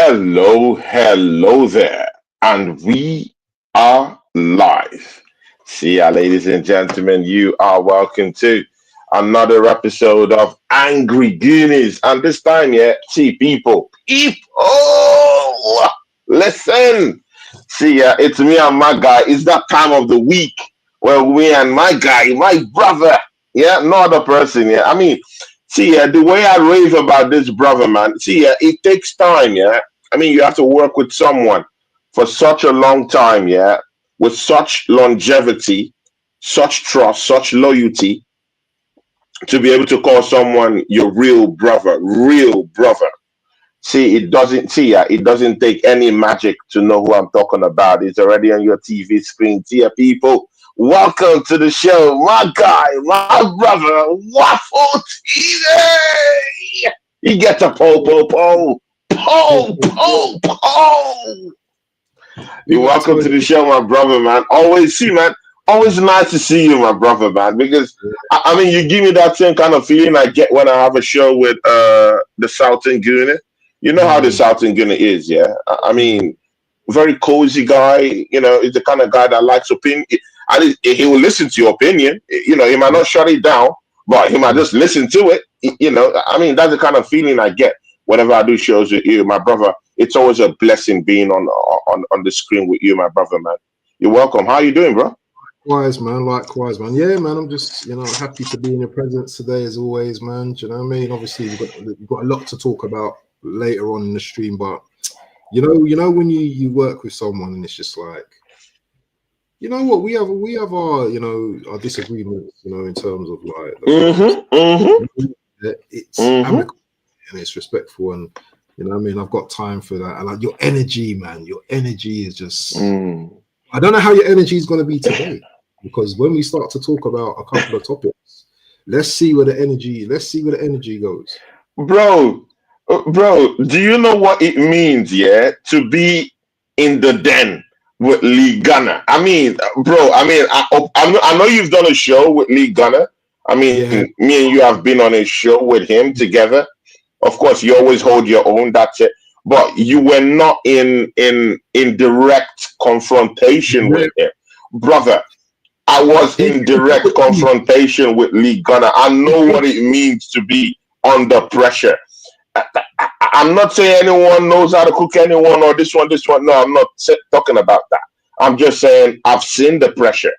Hello there, and we are live. See ya, ladies and gentlemen. You are welcome to another episode of Angry Goonies, and this time, see people, listen. See ya, it's me and my guy. It's that time of the week where we and my guy, my brother, no other person, See, the way I rave about this brother, man. See, it takes time, you have to work with someone for such a long time, with such longevity, such trust, such loyalty, to be able to call someone your real brother, real brother. See, it doesn't take any magic to know who I'm talking about. It's already on your TV screen. See, people. Welcome to the show, my guy, my brother, Waffle TV. He gets a po. You're welcome to the show, my brother, man. Always nice to see you, my brother, man. Because you give me that same kind of feeling I get when I have a show with the Southern Gooner. You know how the Southern Gooner is, yeah. Very cozy guy. He's the kind of guy that likes opinion. And he will listen to your opinion. He might not shut it down, but he might just listen to it. That's the kind of feeling I get whenever I do shows with you, my brother. It's always a blessing being on the screen with you, my brother, man. You're welcome. How you doing, bro? Likewise, man. Yeah, man. I'm just, happy to be in your presence today, as always, man. Do you know what I mean? Obviously, we've got a lot to talk about later on in the stream, but you know when you work with someone and it's just like, you know what, we have our our disagreements, in terms of like it's amicable and it's respectful, and I've got time for that. And like your energy, man, your energy is just I don't know how your energy is going to be today, because when we start to talk about a couple of topics, let's see where the energy goes. Bro, do you know what it means, to be in the den with Lee Gunner? I know you've done a show with Lee Gunner. Me and you have been on a show with him together. Of course, you always hold your own, that's it. But you were not in direct confrontation with him. Brother, I was in direct confrontation with Lee Gunner. I know what it means to be under pressure. I'm not saying anyone knows how to cook anyone or this one. No, I'm not talking about that. I'm just saying I've seen the pressure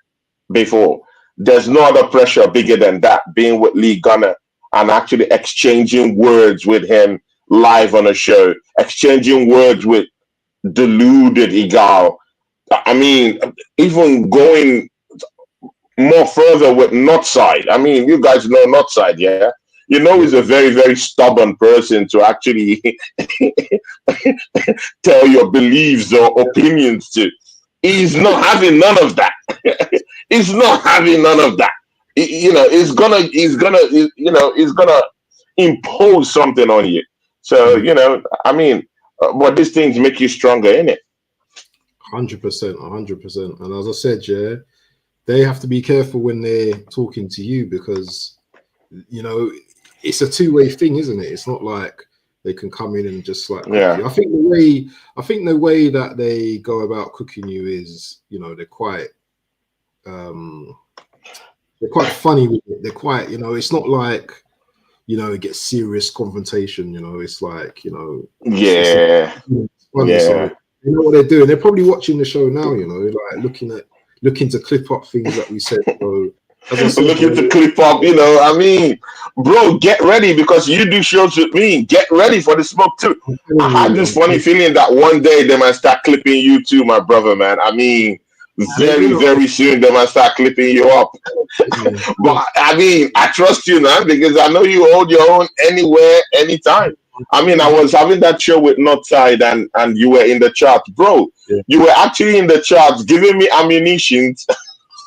before. There's no other pressure bigger than that, being with Lee Gunner and actually exchanging words with him live on a show, exchanging words with deluded Igal. Even going more further with Northside. You guys know Northside, yeah? He's a very, very stubborn person to actually tell your beliefs or opinions to. He's not having none of that. He's not having none of that. He's gonna impose something on you. So, but these things make you stronger, innit? 100%. And as I said, they have to be careful when they're talking to you, because it's a two-way thing, isn't it? It's not like they can come in and just like cook you. I think the way that they go about cooking you is, they're quite funny with it. They're quite, it's not like, it gets serious confrontation. It's like, it's funny. So you know what they're doing. They're probably watching the show now, like looking to clip up things that we said. So as I said, looking to clip up, bro, get ready, because you do shows with me. Get ready for the smoke too. I had this funny feeling that one day they might start clipping you too, my brother, man. Very, very soon they might start clipping you up. But I trust you, man, because I know you hold your own anywhere, anytime. I was having that show with Northside and you were in the charts, bro. Yeah. You were actually in the charts giving me ammunition.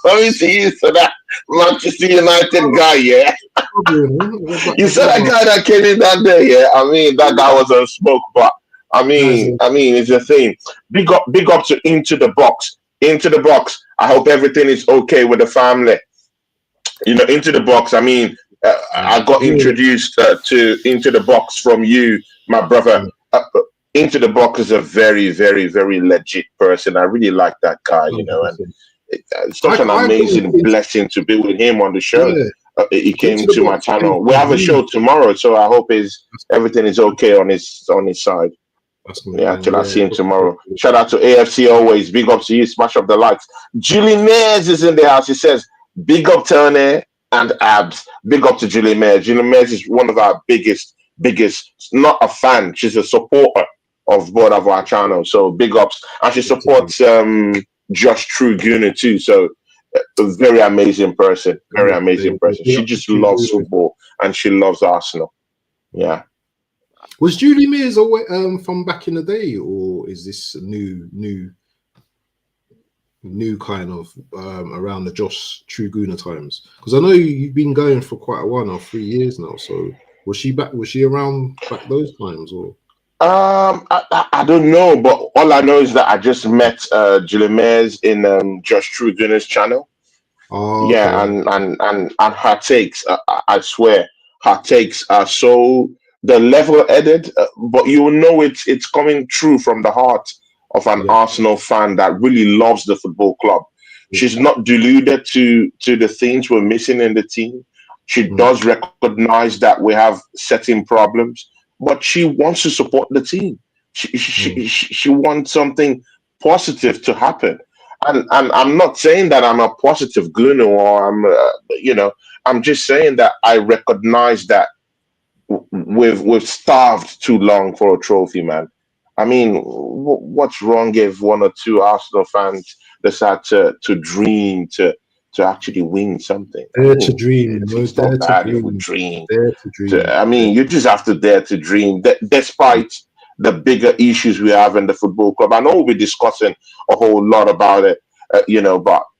Let me see you, so that Manchester United guy, yeah. You said that guy that came in that day, yeah. That guy was on smoke, but it's a thing. Big up to Into the Box. Into the Box. I hope everything is okay with the family. Into the Box. I got introduced to Into the Box from you, my brother. Into the Box is a very, very, very legit person. I really like that guy, you know, and 100%. it's such an I amazing blessing to be with him on the show. yeah, He into came the to my box came channel. We from have a you. show tomorrow, so I hope That's good. everything is okay on his side. That's good, Yeah, man. till I Yeah. see him tomorrow. Shout out to AFC always. Big up to you. Smash up the likes. Julie Mays is in the house. He says, big up Tony and Abs. Big up to Julie Mays. Julie Mays is one of our biggest, not a fan. She's a supporter of both of our channels. So big ups. And she supports Josh True Gunner too. So a very amazing person. Very amazing person. She just loves football and she loves Arsenal. Yeah. Was Julie Mears always from back in the day, or is this new kind of around the Josh Truguna times? Because I know you've been going for quite a while now, 3 years now. So was she back? Was she around back those times, or? I don't know, but all I know is that I just met Julie Mays in Josh Trugunner's channel. Oh, Yeah, okay. and her takes, I swear, her takes are so the level headed, but you will know it's coming true from the heart of an Yeah. Arsenal fan that really loves the football club. She's not deluded to the things we're missing in the team. She does recognize that we have certain problems, but she wants to support the team. She wants something positive to happen, and I'm not saying that I'm a positive glooner or I'm just saying that I recognize that we've starved too long for a trophy, man. I mean, what's wrong if one or two Arsenal fans decide to dream to actually win something? I Dare to mean, dream, you know, it's not dare to bad if we dream, dream. dare to dream. I mean, you just have to dare to dream. Despite the bigger issues we have in the football club, I know we'll be discussing a whole lot about it, but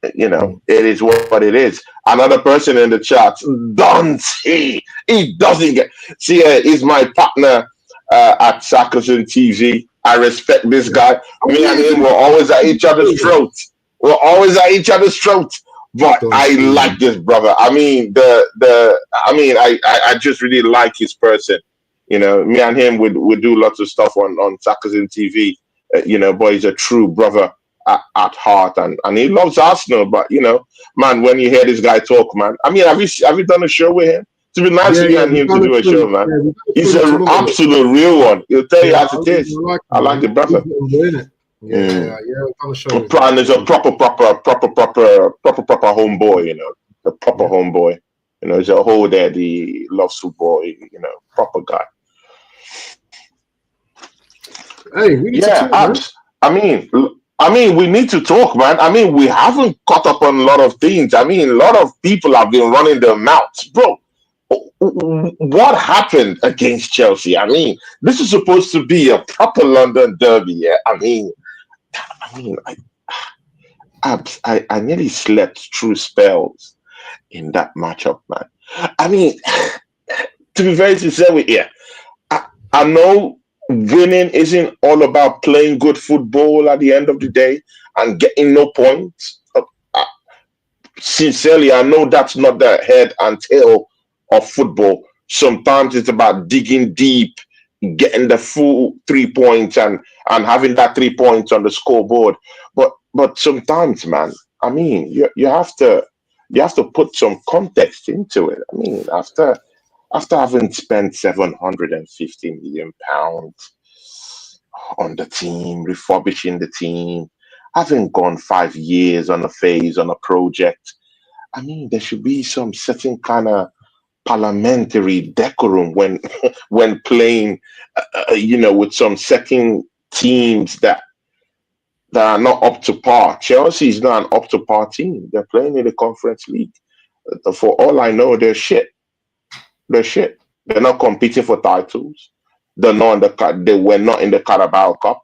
it is what it is. Another person in the chat, Dante, he doesn't get. See, he's my partner at Saka's TV. I respect this guy. Oh Me and yeah, him were always at each other's throats. We're always at each other's throats. But Don't I see. like this brother. I mean, I just really like his person. Me and him would do lots of stuff on Saka's TV. But he's a true brother at heart, and he loves Arsenal. But man, when you hear this guy talk, man, I mean, have you done a show with him? To be nice Yeah, for you yeah, and we've him to done a do a show. show, man. Yeah, we've done a He's show not too an long ago. absolute real one. He'll tell you Yeah, as it is. like I him, like man. the brother. Enjoying it. Yeah, Mm. yeah, we've done a show with him. Prime is a proper homeboy, the proper homeboy. He's a whole daddy, loves football, proper guy. Hey, we need to Yeah, talk, man. abs. I mean, we need to talk, man. I mean, we haven't caught up on a lot of things. I mean, a lot of people have been running their mouths, bro. What happened against Chelsea? I mean, this is supposed to be a proper London derby. Yeah, I nearly slept through spells in that matchup, man. I mean, to be very sincere with you, I know winning isn't all about playing good football at the end of the day and getting no points. Sincerely, I know that's not the head and tail of football. Sometimes it's about digging deep, getting the full 3 points and having that 3 points on the scoreboard. But sometimes, man, I mean, you have to put some context into it. I mean, after having spent 750 million pounds on the team, refurbishing the team, having gone 5 years on a phase on a project, I mean, there should be some certain kind of parliamentary decorum when when playing, with some certain teams that are not up to par. Chelsea is not an up to par team. They're playing in the Conference League. For all I know, they're shit. They're shit. They're not competing for titles. They're not in they were not in the Carabao Cup.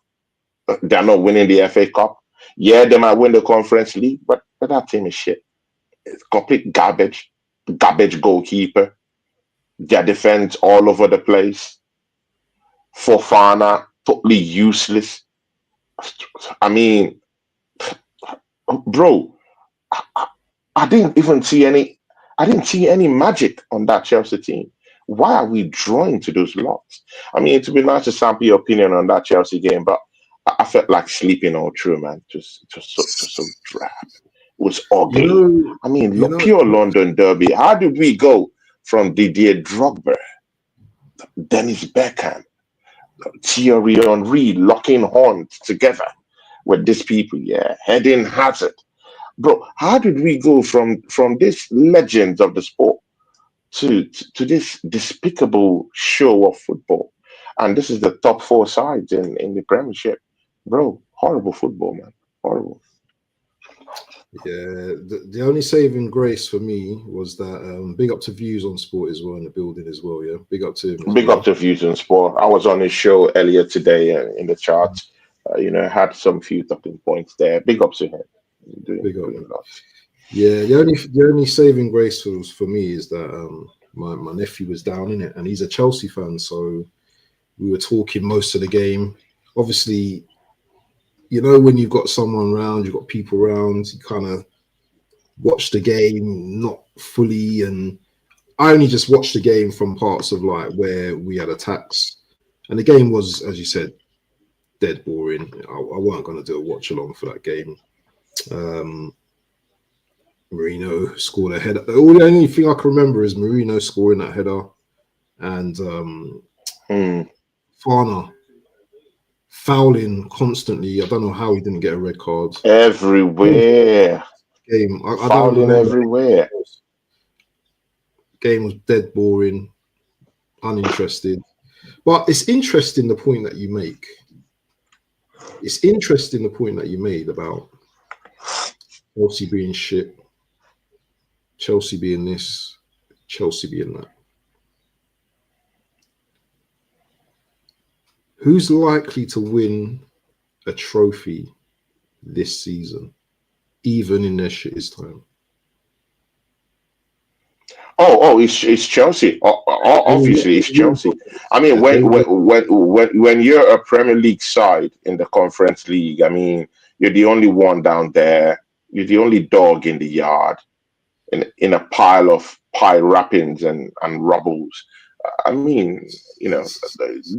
They're not winning the FA Cup. Yeah, they might win the Conference League, but that team is shit. It's complete garbage. Garbage goalkeeper. Their defense all over the place. Fofana totally useless. I mean, bro, I, I didn't even see any. I didn't see any magic on that Chelsea team. Why are we drawing to those lots? I mean, to be nice to sample your opinion on that Chelsea game, but I felt like sleeping all through, man. Just so drab. It was You ugly. know, I mean, you know, pure London derby. How did we go from Didier Drogba, Dennis Beckham, Thierry Henry locking horns together with these people? Yeah, Eden Hazard, bro. How did we go from this legends of the sport to this despicable show of football? And this is the top four sides in the Premiership, bro. Horrible football, man. Horrible. yeah. The only saving grace for me was that big up to Views on Sport as well in the building as well. Yeah, big up to him as Big up well. to Fusion Sport. I was on his show earlier today in the charts. Had some few talking points there. Big up to him. Big up, Doing man. lots. Yeah, the only saving grace for me is that my nephew was down in it, and he's a Chelsea fan, so we were talking most of the game. Obviously, when you've got someone around, you've got people around, you kind of watch the game not fully, and I only just watched the game from parts of like where we had attacks, and the game was, as you said, dead boring. I weren't going to do a watch along for that game. Um, Marino scored a header. The only thing I can remember is Marino scoring that header and Hmm. Farner fouling constantly. I don't know how he didn't get a red card. Everywhere. Game, I don't Fouling remember. everywhere. Game was dead boring, uninterested. But it's interesting the point that you make. It's interesting the point that you made about Chelsea being shit, Chelsea being this, Chelsea being that. Who's likely to win a trophy this season, even in their shittest time? It's Chelsea. Obviously, it's Chelsea. I mean, They will. when you're a Premier League side in the Conference League, I mean, you're the only one down there. You're the only dog in the yard, in a pile of pie wrappings and rubbles. I mean,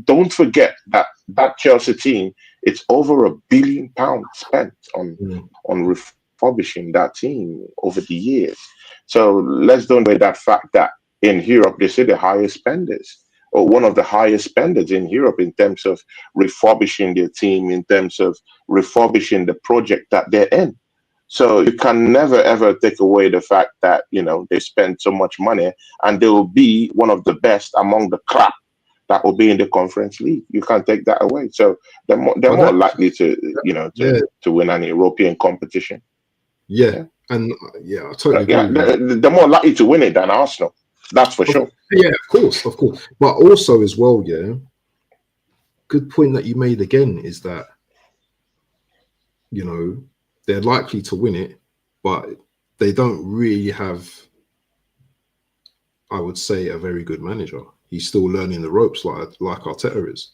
don't forget that Chelsea team. It's over £1 billion spent Mm. on refurbishing that team over the years. So let's don't away that fact that in Europe they say the highest spenders or one of the highest spenders in Europe in terms of refurbishing their team, in terms of refurbishing the project that they're in. So you can never ever take away the fact that they spend so much money and they will be one of the best among the crap that will be in the Conference League. You can't take that away. So they're more likely to Yeah, to win an European competition. yeah, Yeah, and I totally agree yeah, with you. they're more likely to win it than Arsenal. That's for sure. Yeah, of course. But also as well, yeah, good point that you made again is that they're likely to win it, but they don't really have, I would say, a very good manager. He's still learning the ropes like Arteta is.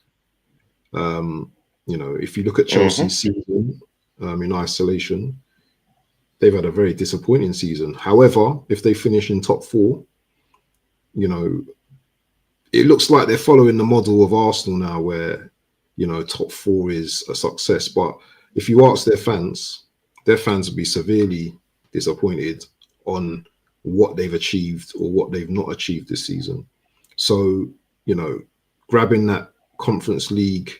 If you look at Hmm. Chelsea's season in isolation, they've had a very disappointing season. However, if they finish in top four, it looks like they're following the model of Arsenal now, where top four is a success. But if you ask their fans will be severely disappointed on what they've achieved or what they've not achieved this season. So, grabbing that Conference League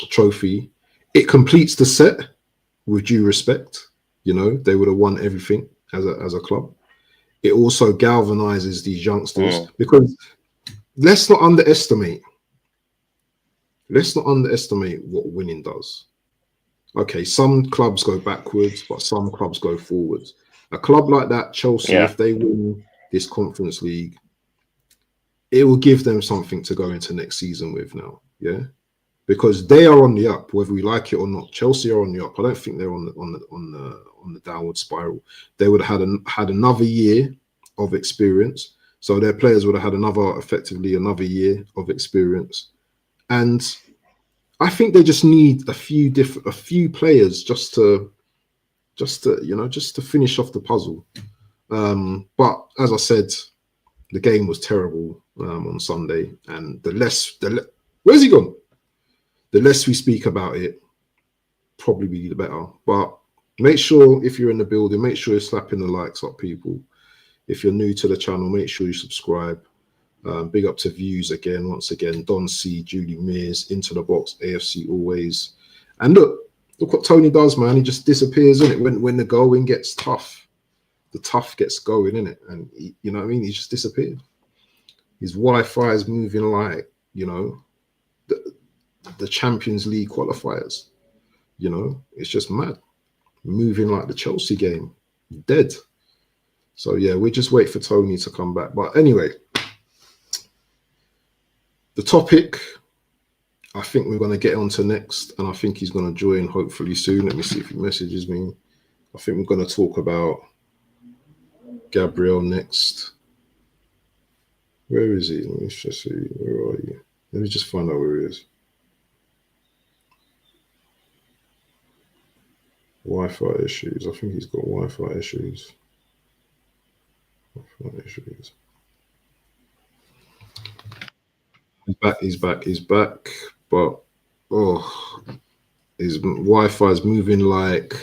trophy, it completes the set with due respect. They would have won everything as a club. It also galvanizes these youngsters Mm. because let's not underestimate what winning does. Okay, some clubs go backwards, but some clubs go forwards. A club like that, Chelsea, Yeah. if they win this Conference League, it will give them something to go into next season with now. Yeah, because they are on the up, whether we like it or not. Chelsea are on the up. I don't think they're on the downward spiral. They would have had another year of experience, so their players would have had effectively another year of experience, and I think they just need a few players just to finish off the puzzle. But as I said, the game was terrible on Sunday, and where's he gone? The less we speak about it, probably be the better. But make sure if you're in the building, make sure you're slapping the likes up, people. If you're new to the channel, make sure you subscribe. Big up to Views again, once again. Don C, Julie Mears, Into the Box, AFC Always. And look what Tony does, man. He just disappears, innit? When the going gets tough, the tough gets going, innit? And you know what I mean? He just disappeared. His Wi-Fi is moving like, you know, the Champions League qualifiers. You know, it's just mad. Moving like the Chelsea game. Dead. So yeah, we just wait for Tony to come back. But anyway, the topic I think we're going to get onto next, and I think he's going to join hopefully soon. Let me see if he messages me. I think we're going to talk about Gabriel next. Where is he? Let me just see. Where are you? Let me just find out where he is. Wi-Fi issues. I think he's got Wi-Fi issues. Wi-Fi issues. He's back. But his Wi-Fi is moving like.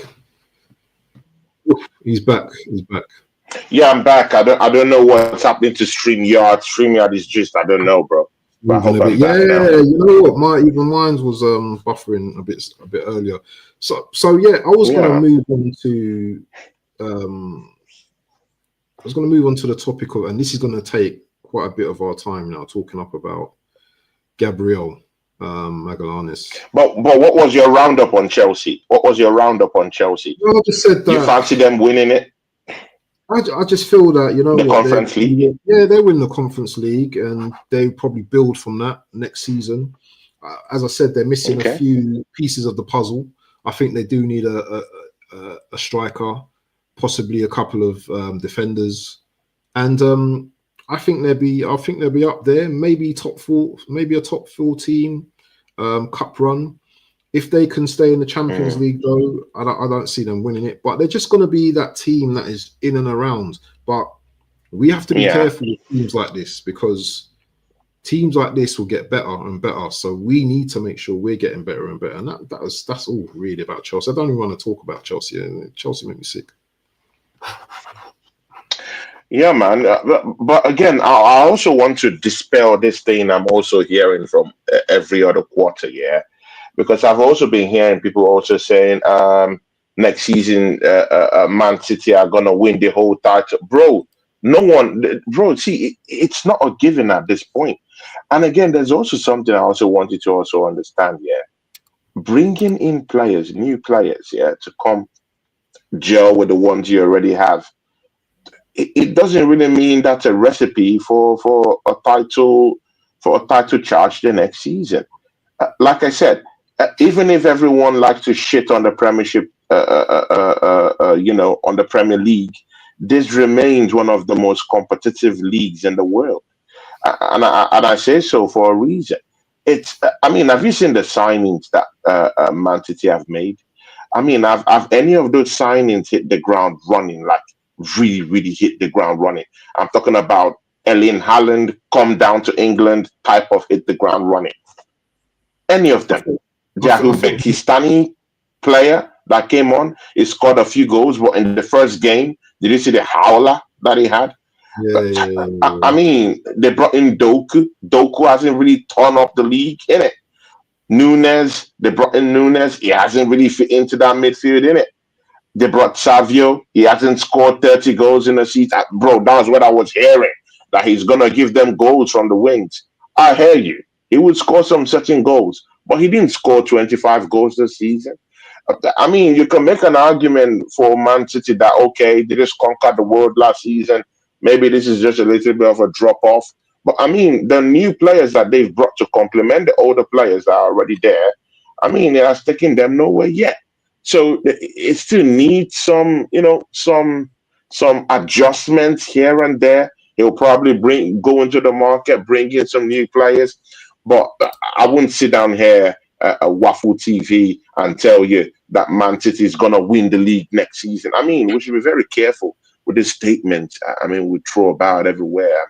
He's back. Yeah, I'm back. I don't know what's happening to StreamYard. StreamYard is just, I don't know, bro. But I hope I'm back now. You know what? Mine was buffering a bit earlier. So yeah, I was gonna move on to the topic of, and this is gonna take quite a bit of our time now, talking up about Gabriel Magallanes. But what was your roundup on Chelsea? Well, I just said that you fancy them winning it. I just feel that, you know, the Conference League. Yeah, they win the Conference League, and they probably build from that next season. As I said, they're missing a few pieces of the puzzle. I think they do need a striker, possibly a couple of defenders, and I think they'll be up there. Maybe top four, maybe a top 14 cup run. If they can stay in the Champions League, though, I don't see them winning it. But they're just going to be that team that is in and around. But we have to be careful with teams like this, because teams like this will get better and better. So we need to make sure we're getting better and better. And that's all really about Chelsea. I don't even want to talk about Chelsea. Chelsea make me sick. Yeah, man. But again, I also want to dispel this thing I'm also hearing from every other quarter, because I've also been hearing people also saying next season Man City are going to win the whole title. See, it's not a given at this point. And again, there's also something I also wanted to also understand, bringing in players, new players, to come gel with the ones you already have. It doesn't really mean that's a recipe for a title charge the next season. Like I said, even if everyone likes to shit on the Premiership, on the Premier League, this remains one of the most competitive leagues in the world, and I say so for a reason. Have you seen the signings that Man City have made? Have any of those signings hit the ground running, like really, really hit the ground running? I'm talking about Erling Haaland, come down to England type of hit the ground running. Any of them. The Uzbekistani player that came on, he scored a few goals, but in the first game, did you see the howler that he had? They brought in Doku. Doku hasn't really torn up the league, innit? Nunes, they brought in Nunes. He hasn't really fit into that midfield, innit? They brought Savio. He hasn't scored 30 goals in a season. Bro, that's what I was hearing, that he's going to give them goals from the wings. I hear you. He would score some certain goals, but he didn't score 25 goals this season. You can make an argument for Man City that, okay, they just conquered the world last season. Maybe this is just a little bit of a drop-off. But, the new players that they've brought to complement the older players that are already there, it has taken them nowhere yet. So it still needs some adjustments here and there. He'll probably go into the market, bring in some new players. But I wouldn't sit down here at Waffle TV and tell you that Man City is going to win the league next season. We should be very careful with this statement. We throw about everywhere.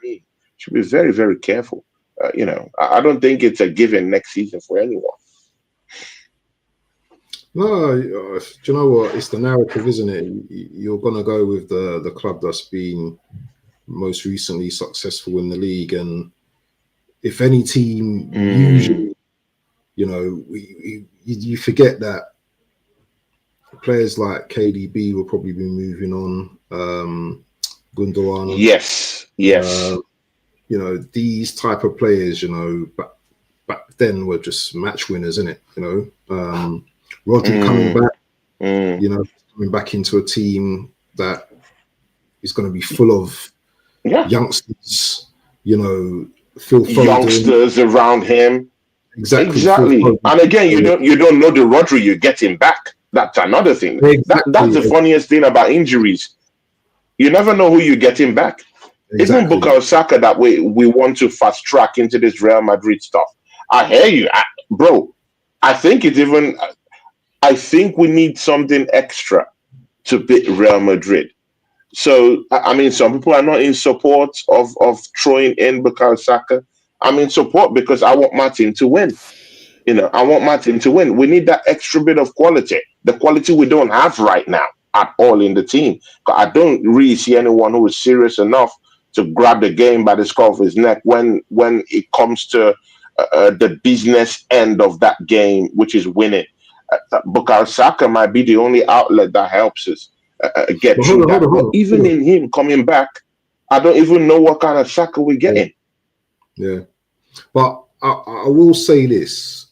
Should be very, very careful. I don't think it's a given next season for anyone. No, do you know what? It's the narrative, isn't it? You're gonna go with the club that's been most recently successful in the league, and if any team usually, you forget that players like KDB will probably be moving on. Gundogan. Yes. These type of players, back then were just match winners, isn't it? Rodri coming back, coming back into a team that is going to be full of youngsters, Phil Foden, youngsters around him. Exactly. And again, you don't know the Rodri you're getting back. That's another thing. Exactly. That's the funniest thing about injuries. You never know who you're getting back. Exactly. Even Bukayo Saka that we want to fast track into this Real Madrid stuff. I hear you, bro. I think we need something extra to beat Real Madrid. So, I mean, some people are not in support of throwing in Bukayo Saka. I'm in support because I want my team to win. I want my team to win. We need that extra bit of quality, the quality we don't have right now at all in the team. I don't really see anyone who is serious enough to grab the game by the scruff of his neck when it comes to the business end of that game, which is winning. Bukayo Saka might be the only outlet that helps us get through that. But even in him coming back, I don't even know what kind of Saka we're getting. Yeah. But I will say this.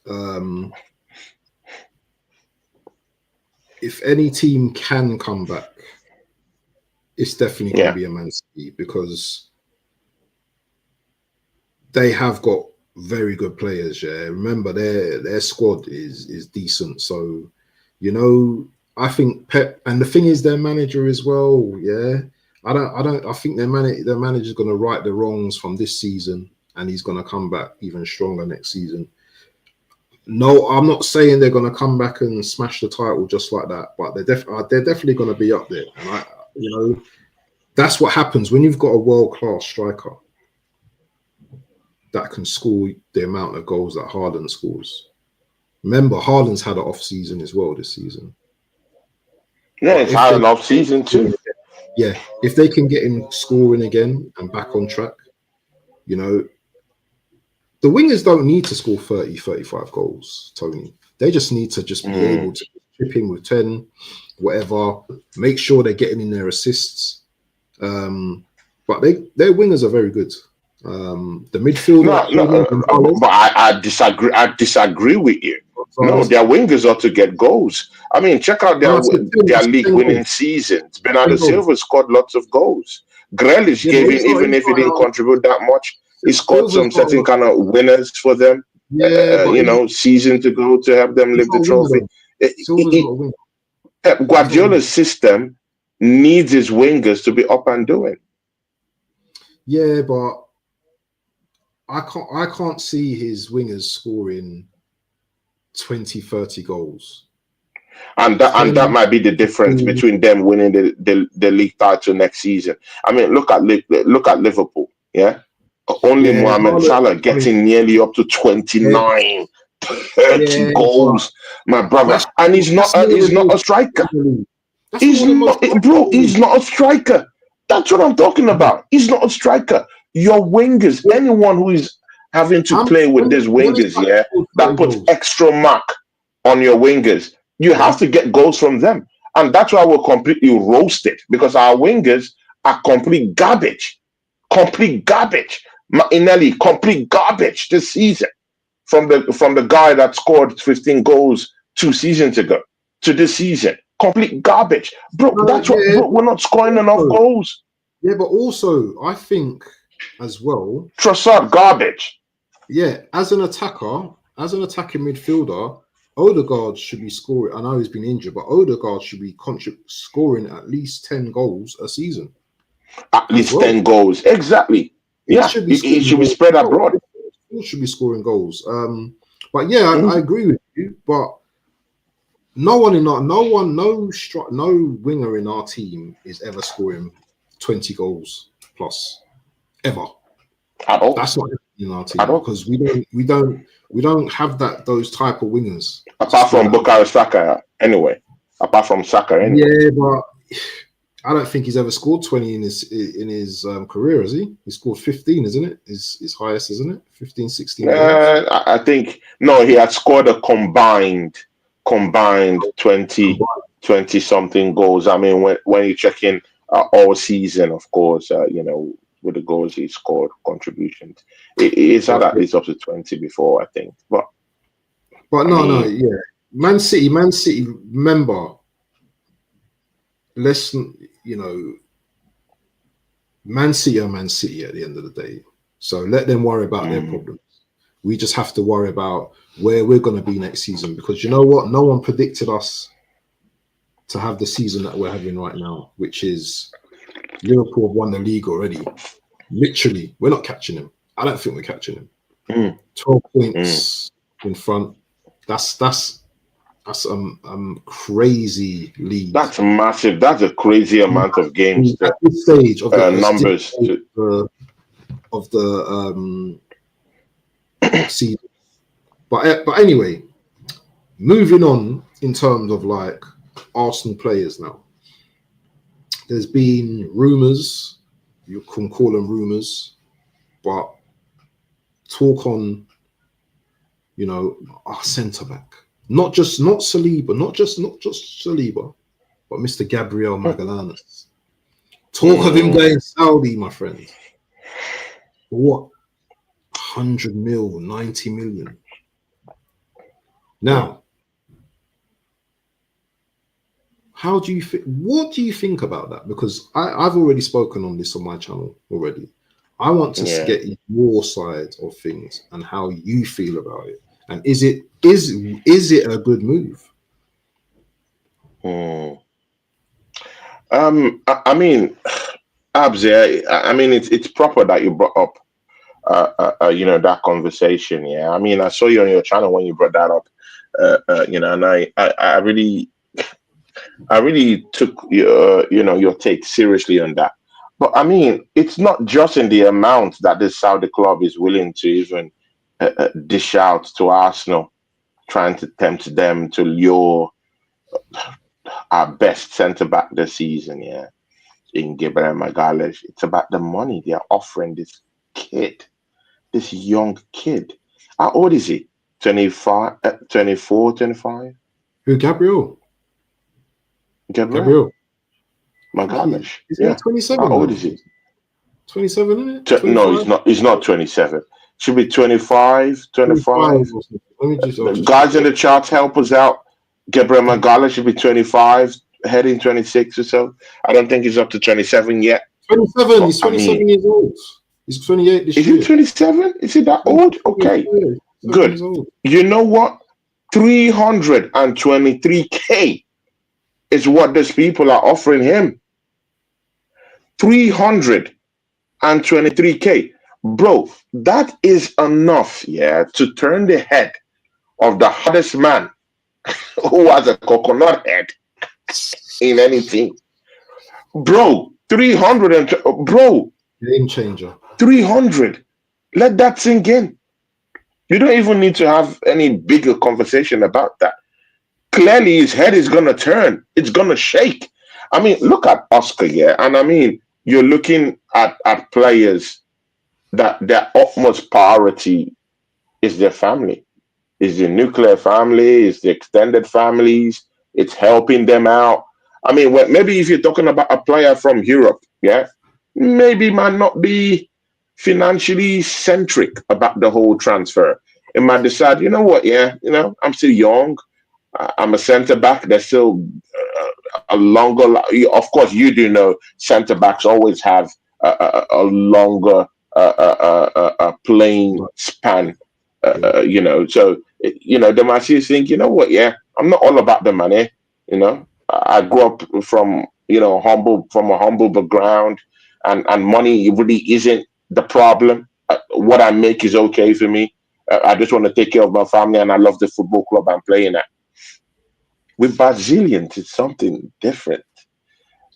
If any team can come back, it's definitely going to be a Man City, because they have got very good players. Yeah, remember their squad is decent. So, I think Pep, and the thing is their manager as well. Yeah, I think their manager's going to right the wrongs from this season, and he's going to come back even stronger next season. No, I'm not saying they're going to come back and smash the title just like that, but they're definitely going to be up there. And that's what happens when you've got a world-class striker that can score the amount of goals that Haaland scores. Remember, Haaland's had an off season as well this season. Yeah, it's had an off season too. Yeah, if they can get him scoring again and back on track, the wingers don't need to score 30, 35 goals, Tony. They just need to be able to chip in with 10, whatever, make sure they're getting in their assists. But their wingers are very good. The midfielder... but I disagree. I disagree with you. No, their wingers ought to get goals. I mean, check out their league-winning seasons. Bernardo Silva scored lots of goals. Grealish gave in, even if he didn't contribute that much. He scored some certain kind of winners for them, season to go to help them lift the trophy. Guardiola's system needs his wingers to be up and doing. Yeah, but I can't see his wingers scoring 20, 30 goals. And that might be the difference between them winning the league title next season. I mean, look at Liverpool, yeah? Only Mohamed Salah getting nearly up to 29, 30 goals, my brother. And he's not a striker. He's not a striker. That's what I'm talking about. He's not a striker. Your wingers, anyone who is having to play with these wingers, that puts extra mark on your wingers, you have to get goals from them. And that's why we're completely roasted, because our wingers are complete garbage. Complete garbage. Martinelli, complete garbage this season. From the guy that scored 15 goals 2 seasons ago to this season. Complete garbage. Bro, we're not scoring enough goals. Yeah, but also, I think as well... Trossard, garbage. Yeah, as an attacking midfielder, Odegaard should be scoring. I know he's been injured, but Odegaard should be scoring at least 10 goals a season. At least 10 goals. Exactly. Yeah, he should be spread abroad. He should be scoring goals. But yeah, I agree with you. But no winger in our team is ever scoring 20 goals plus, ever. at all. That's not in our At team all. because we don't have those type of wingers. Apart from Bukayo Saka, anyway. Apart from Saka, anyway. Yeah, but I don't think he's ever scored 20 in his career, has he? He scored 15, isn't it? His highest, isn't it? 15, 16 goals. I think no, he had scored a combined 20 something goals. I mean, when you check in all season, of course, with the goals he scored, contributions, it's had at least up to 20 before, I think. But yeah, Man City. Remember, Man City are Man City at the end of the day. So let them worry about their problems. We just have to worry about where we're going to be next season, because you know what? No one predicted us to have the season that we're having right now, which is Liverpool have won the league already. Literally, we're not catching him. I don't think we're catching him. 12 points in front. That's crazy lead. That's massive. That's a crazy amount of games. At this stage of the numbers of the season. But anyway, moving on in terms of like Arsenal players now. There's been rumours, you can call them rumours, but talk on, our centre back. Not Saliba, not just Saliba, but Mr. Gabriel Magallanes. Talk of him going Saudi, my friend. For what? 100 mil, 90 million. Now, what do you think about that? Because I've already spoken on this on my channel already. I want to get your side of things and how you feel about it. And is it a good move? I mean, Abs, I mean, it's proper that you brought up, that conversation. Yeah, I mean, I saw you on your channel when you brought that up. And I really took your take seriously on that. But I mean, it's not just in the amount that the Saudi club is willing to even dish out to Arsenal, trying to tempt them to lure our best centre back this season. Yeah, in Gabriel Magalhaes. It's about the money they are offering this kid, this young kid. How old is he? 25, 24, 25? Who, Gabriel? Gabriel Magalhaes. Is he 27? How old is he? 27, isn't it? No, he's not. He's not 27. Should be 25, 25. Let me just. The guys in the charts help us out. Gabriel Magalhaes should be 25, heading 26 or so. I don't think he's up to 27 yet. 27. He's 27 years old. He's 28 this year. Is he 27? Is he that old? Okay, good. You know what? 323K is what these people are offering him. 323K. Bro, that is enough, to turn the head of the hardest man who has a coconut head in anything. Bro, 300 bro. Game changer. 300. Let that sink in. You don't even need to have any bigger conversation about that. Clearly, his head is going to turn. It's going to shake. I mean, look at Oscar, and I mean, you're looking at players that their utmost priority is their family, is the nuclear family, is the extended families. It's helping them out. I mean, maybe if you're talking about a player from Europe, maybe might not be financially centric about the whole transfer. It might decide, you know what, I'm still young. I'm a centre back. There's still a longer. Of course, you do know centre backs always have a longer playing span. So the Martians think, you know what, I'm not all about the money. I grew up from a humble background, and money really isn't the problem. What I make is okay for me. I just want to take care of my family, and I love the football club I'm playing at. With Brazilians, it's something different.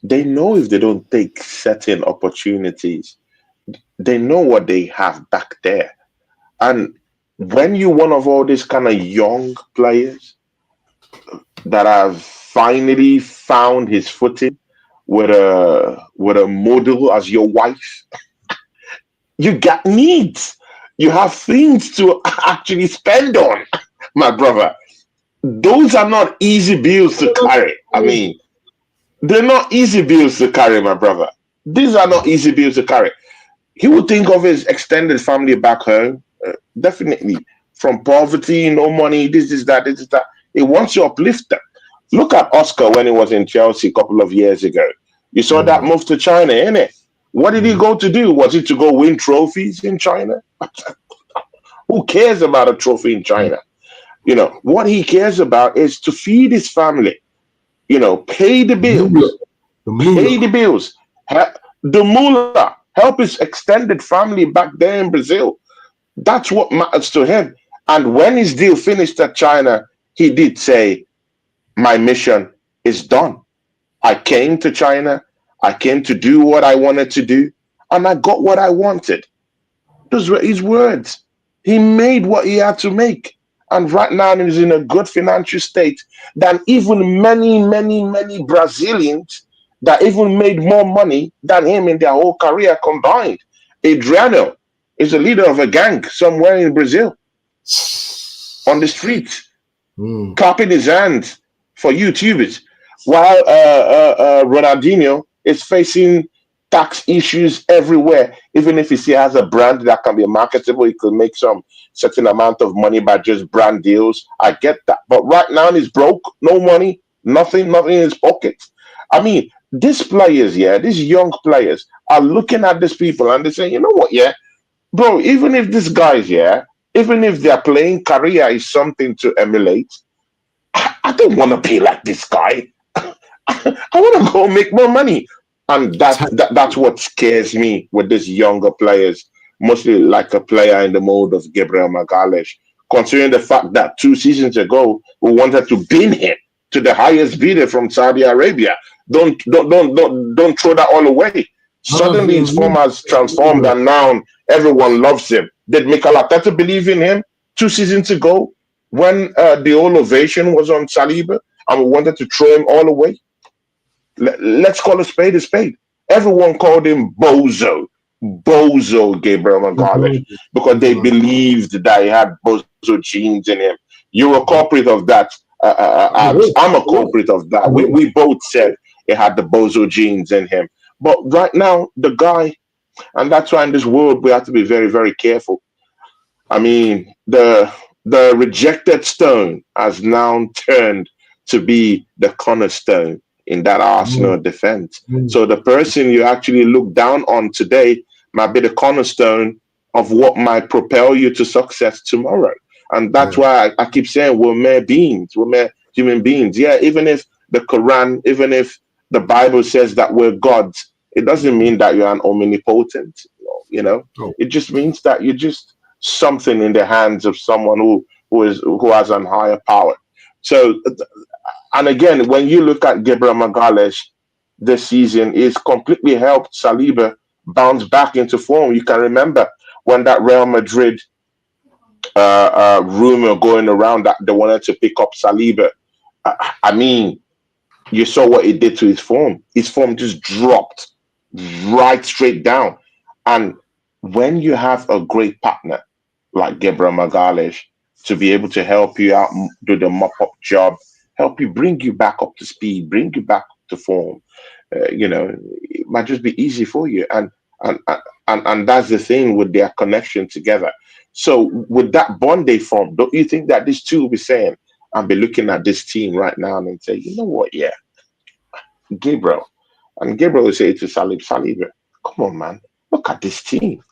They know if they don't take certain opportunities, They know what they have back there. And when you one of all these kind of young players that have finally found his footing with a model as your wife, you got needs. You have things to actually spend on, my brother. Those are not easy bills to carry. I mean, they're not easy bills to carry, my brother. These are not easy bills to carry. He would think of his extended family back home, definitely from poverty, no money, this is that, this is that. He wants to uplift them. Look at Oscar when he was in Chelsea a couple of years ago. You saw that move to China, innit? What did he go to do? Was it to go win trophies in China? Who cares about a trophy in China? What he cares about is to feed his family, pay the Moolah. bills, The pay moolah. the bills, the mullah, help his extended family back there in Brazil. That's what matters to him. And when his deal finished at China, he did say, my mission is done. I came to China. I came to do what I wanted to do, and I got what I wanted. Those were his words. He made what he had to make. And right now he's in a good financial state than even many, many, many Brazilians that even made more money than him in their whole career combined. Adriano is the leader of a gang somewhere in Brazil on the streets, clapping his hands for YouTubers, while Ronaldinho is facing tax issues everywhere. Even if he still has a brand that can be marketable, he could make some certain amount of money by just brand deals. I get that. But right now he's broke, no money, nothing in his pockets. I mean, these players, yeah, these young players are looking at these people and they say, you know what, yeah, bro, even if these guys, yeah, even if their playing career is something to emulate, I don't want to be like this guy. I want to go make more money. And that's what scares me with these younger players, mostly like a player in the mode of Gabriel Magalhaes, considering the fact that 2 seasons ago we wanted to bin him to the highest bidder from Saudi Arabia. Don't throw that all away. Suddenly his form has transformed and now everyone loves him. Did Mikel Arteta believe in him 2 seasons ago when the whole ovation was on Saliba and we wanted to throw him all away? Let's call a spade a spade. Everyone called him Bozo Gabriel Magalhaes, because they believed that he had Bozo genes in him. You're a culprit of that. I'm a culprit of that. We both said he had the Bozo genes in him. But right now, the guy, and that's why in this world we have to be very, very careful. I mean, the rejected stone has now turned to be the cornerstone in that Arsenal defense. So the person you actually look down on today might be the cornerstone of what might propel you to success tomorrow. And that's why I keep saying we're mere beings, we're mere human beings. Yeah, even if the Quran, even if the Bible says that we're gods, it doesn't mean that you're an omnipotent, It just means that you're just something in the hands of someone who has an higher power. So, and again, when you look at Gabriel Magalhaes this season, he's completely helped Saliba bounce back into form. You can remember when that Real Madrid rumor going around that they wanted to pick up Saliba. I mean, you saw what it did to his form. His form just dropped right straight down. And when you have a great partner like Gabriel Magalhaes to be able to help you out, do the mop-up job, help you bring you back up to speed, bring you back to form, it might just be easy for you. And that's the thing with their connection together. So with that bond they form, don't you think that these two will be saying, I'll be looking at this team right now and say, you know what, yeah, Gabriel. And Gabriel will say to Saliba, come on, man, look at this team.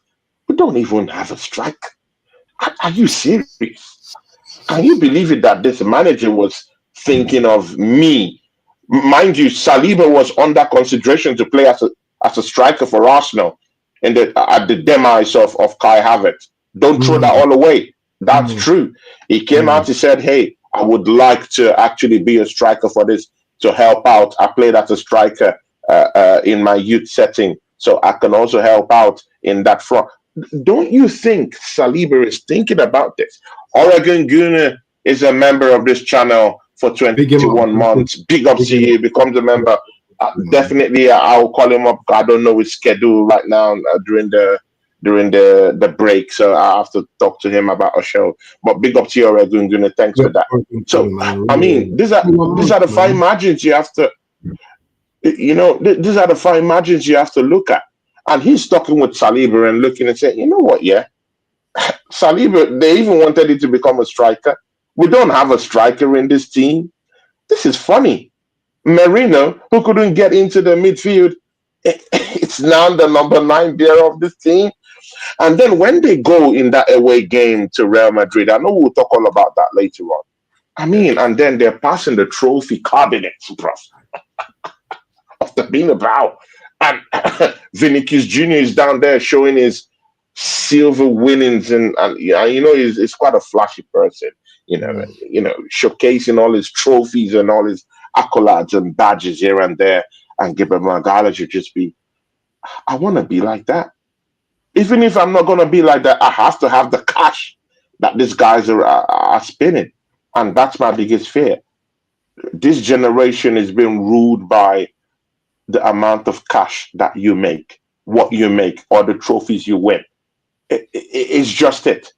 We don't even have a striker. Are you serious? Can you believe it that this manager was thinking of me? Mind you, Saliba was under consideration to play as a striker for Arsenal at the demise of Kai Havertz. Don't throw that all away. That's true. He came out, he said, hey, I would like to actually be a striker for this to help out. I played as a striker in my youth setting so I can also help out in that front. Don't you think Saliba is thinking about this? Oregon Gunner is a member of this channel for Big him up, 21 months. Big ups big to him you. up. Becomes a member. Man. Definitely, I'll call him up. I don't know his schedule right now during the break, so I have to talk to him about a show. But big up to you, Oregon Gunner. Thanks for Yep, that. Oregon So, man. I mean, these are 21 these are months, the fine man. margins you have to, these are the fine margins you have to look at. And he's talking with Saliba and looking and saying, you know what, yeah, Saliba, they even wanted it to become a striker. We don't have a striker in this team. This is funny. Merino, who couldn't get into the midfield, it's now the number 9 bearer of this team. And then when they go in that away game to Real Madrid, I know we'll talk all about that later on. I mean, and then they're passing the trophy cabinets, bro, of the Bernabeu. And Vinicius Jr. is down there showing his silver winnings, and yeah, he's quite a flashy person, showcasing all his trophies and all his accolades and badges here and there. And Gabriel Magala should just be, I want to be like that. Even if I'm not going to be like that, I have to have the cash that these guys are spinning. And that's my biggest fear. This generation is being ruled by the amount of cash that you make, what you make, or the trophies you win. It's just it.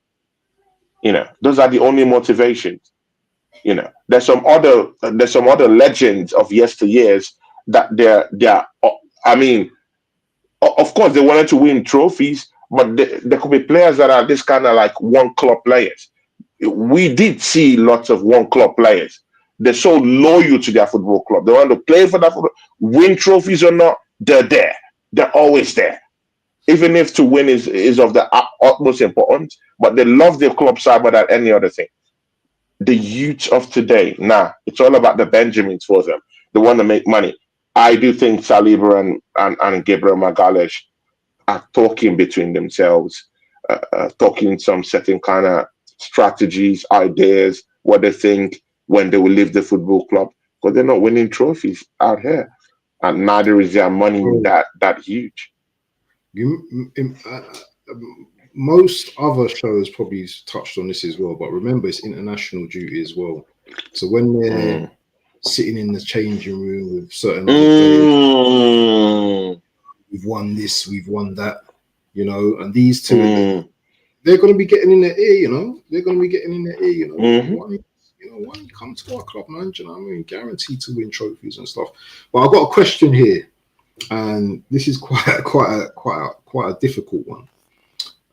Those are the only motivations. There's some other legends of yesteryears that they're. I mean, of course, they wanted to win trophies, but there could be players that are this kind of like one club players. We did see lots of one club players. They're so loyal to their football club. They want to play for that football, win trophies or not. They're there. They're always there. Even if to win is of the utmost importance, but they love their club side more than any other thing. The youth of today, it's all about the Benjamins for them. They want to make money. I do think Saliba and Gabriel Magalhaes are talking between themselves, talking some certain kind of strategies, ideas, what they think when they will leave the football club, because they're not winning trophies out here, and neither is their money that huge. Most other shows probably touched on this as well, but remember, it's international duty as well. So when they're sitting in the changing room with certain other players, we've won this, we've won that, and these two, they're going to be getting in their ear, they're going to be getting in their ear, why don't you come to our club, man? Do you know what I mean? Guaranteed to win trophies and stuff. But I've got a question here, and this is quite a difficult one.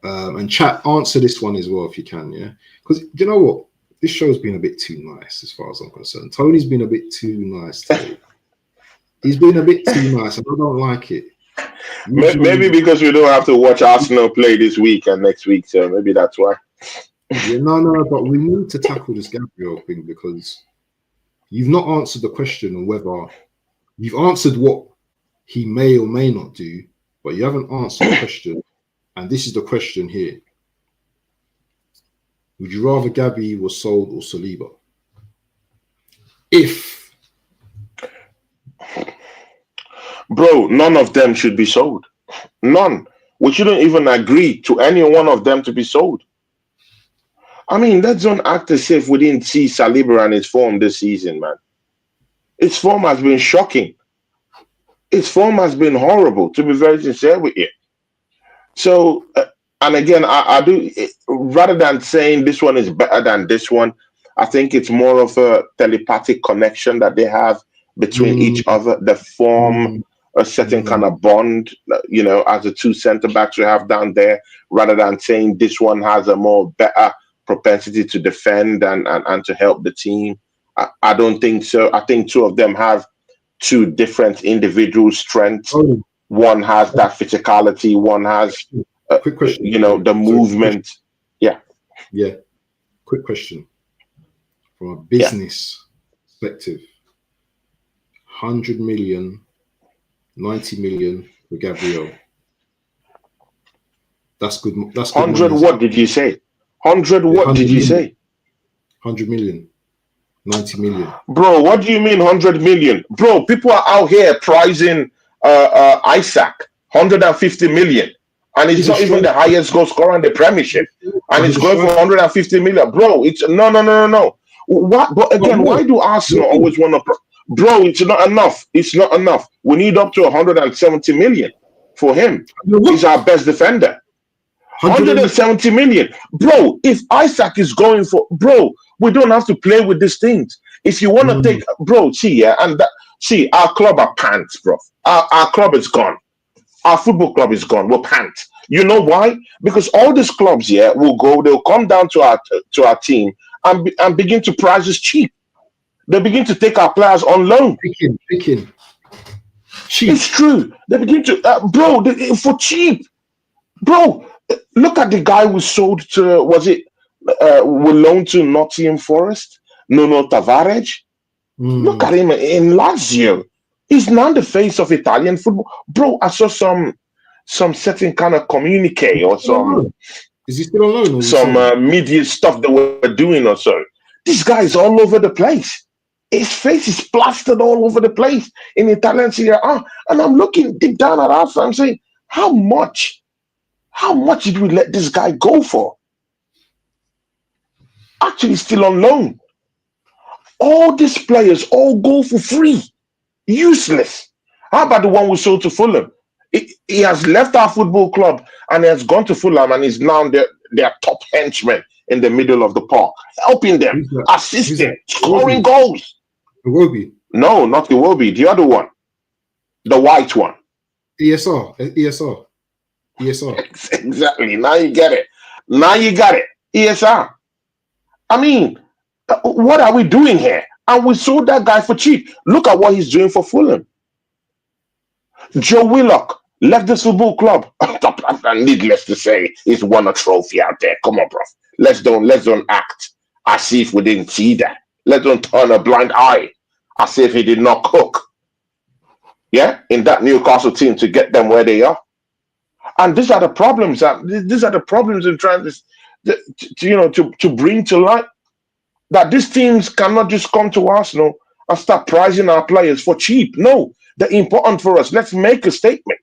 And chat, answer this one as well if you can, yeah? Because you know what? This show's been a bit too nice as far as I'm concerned. Tony's been a bit too nice today. He's been a bit too nice, and I don't like it. Usually, maybe because we don't have to watch Arsenal play this week and next week, so maybe that's why. Yeah, no, but we need to tackle this Gabriel thing, because you've not answered the question on whether you've answered what he may or may not do, but you haven't answered the question. And this is the question here. Would you rather Gabby was sold or Saliba? Bro, none of them should be sold. None. We shouldn't even agree to any one of them to be sold. I mean, let's don't act as if we didn't see Saliba and his form this season, man. His form has been shocking. His form has been horrible, to be very sincere with you. So, and again, I do, rather than saying this one is better than this one, I think it's more of a telepathic connection that they have between each other. They form a certain kind of bond, as the two centre backs we have down there, rather than saying this one has a more better propensity to defend and to help the team. I don't think so. I think two of them have two different individual strengths. One has that physicality, one has, quick question, the movement. Yeah. Quick question. From a business perspective, 100 million, 90 million for Gabriel. That's good. That's good 100 money. What did you say? 100 what did you say? 100 million. 90 million. Bro, what do you mean 100 million? Bro, people are out here pricing Isaac 150 million. And he's not even the highest goal scorer in the Premiership. And he's going for 150 million. Bro, it's no. What? But again, why do Arsenal always want to... Bro, it's not enough. It's not enough. We need up to 170 million for him. He's our best defender. 170 million. Bro, if Isaac is going for... Bro, we don't have to play with these things. If you want to take... Bro, see, yeah, and that... See, our club are pants, bro. Our club is gone. Our football club is gone. We're pants. You know why? Because all these clubs here will go, they'll come down to our team and begin to price us cheap. They begin to take our players on loan. Picking. Cheap. It's true. They begin to, for cheap. Bro, look at the guy we sold to, we loaned to Nottingham Forest, Nuno Tavares. Look at him in Lazio. He's now the face of Italian football. Bro, I saw some certain kind of communique or some... Is he still on loan? Some media stuff that we're doing or so. This guy is all over the place. His face is plastered all over the place in Italian Serie A. And I'm looking deep down at us. I'm saying, how much did we let this guy go for? Actually, still on loan. All these players all go for free. Useless. How about the one we sold to Fulham? He has left our football club and he has gone to Fulham and is now their top henchman in the middle of the park, helping them, assisting, scoring goals. Iwobi. No, not Iwobi. The other one. The white one. ESR. Exactly. Now you get it. ESR. I mean, what are we doing here? And we sold that guy for cheap. Look at what he's doing for Fulham. Joe Willock left this football club. Needless to say, he's won a trophy out there. Come on, bro. Let's don't act as if we didn't see that. Let's don't turn a blind eye as if he did not cook. Yeah, in that Newcastle team to get them where they are. And these are the problems. These are the problems in trying to bring to light that these teams cannot just come to Arsenal and start pricing our players for cheap. No, they're important for us. Let's make a statement.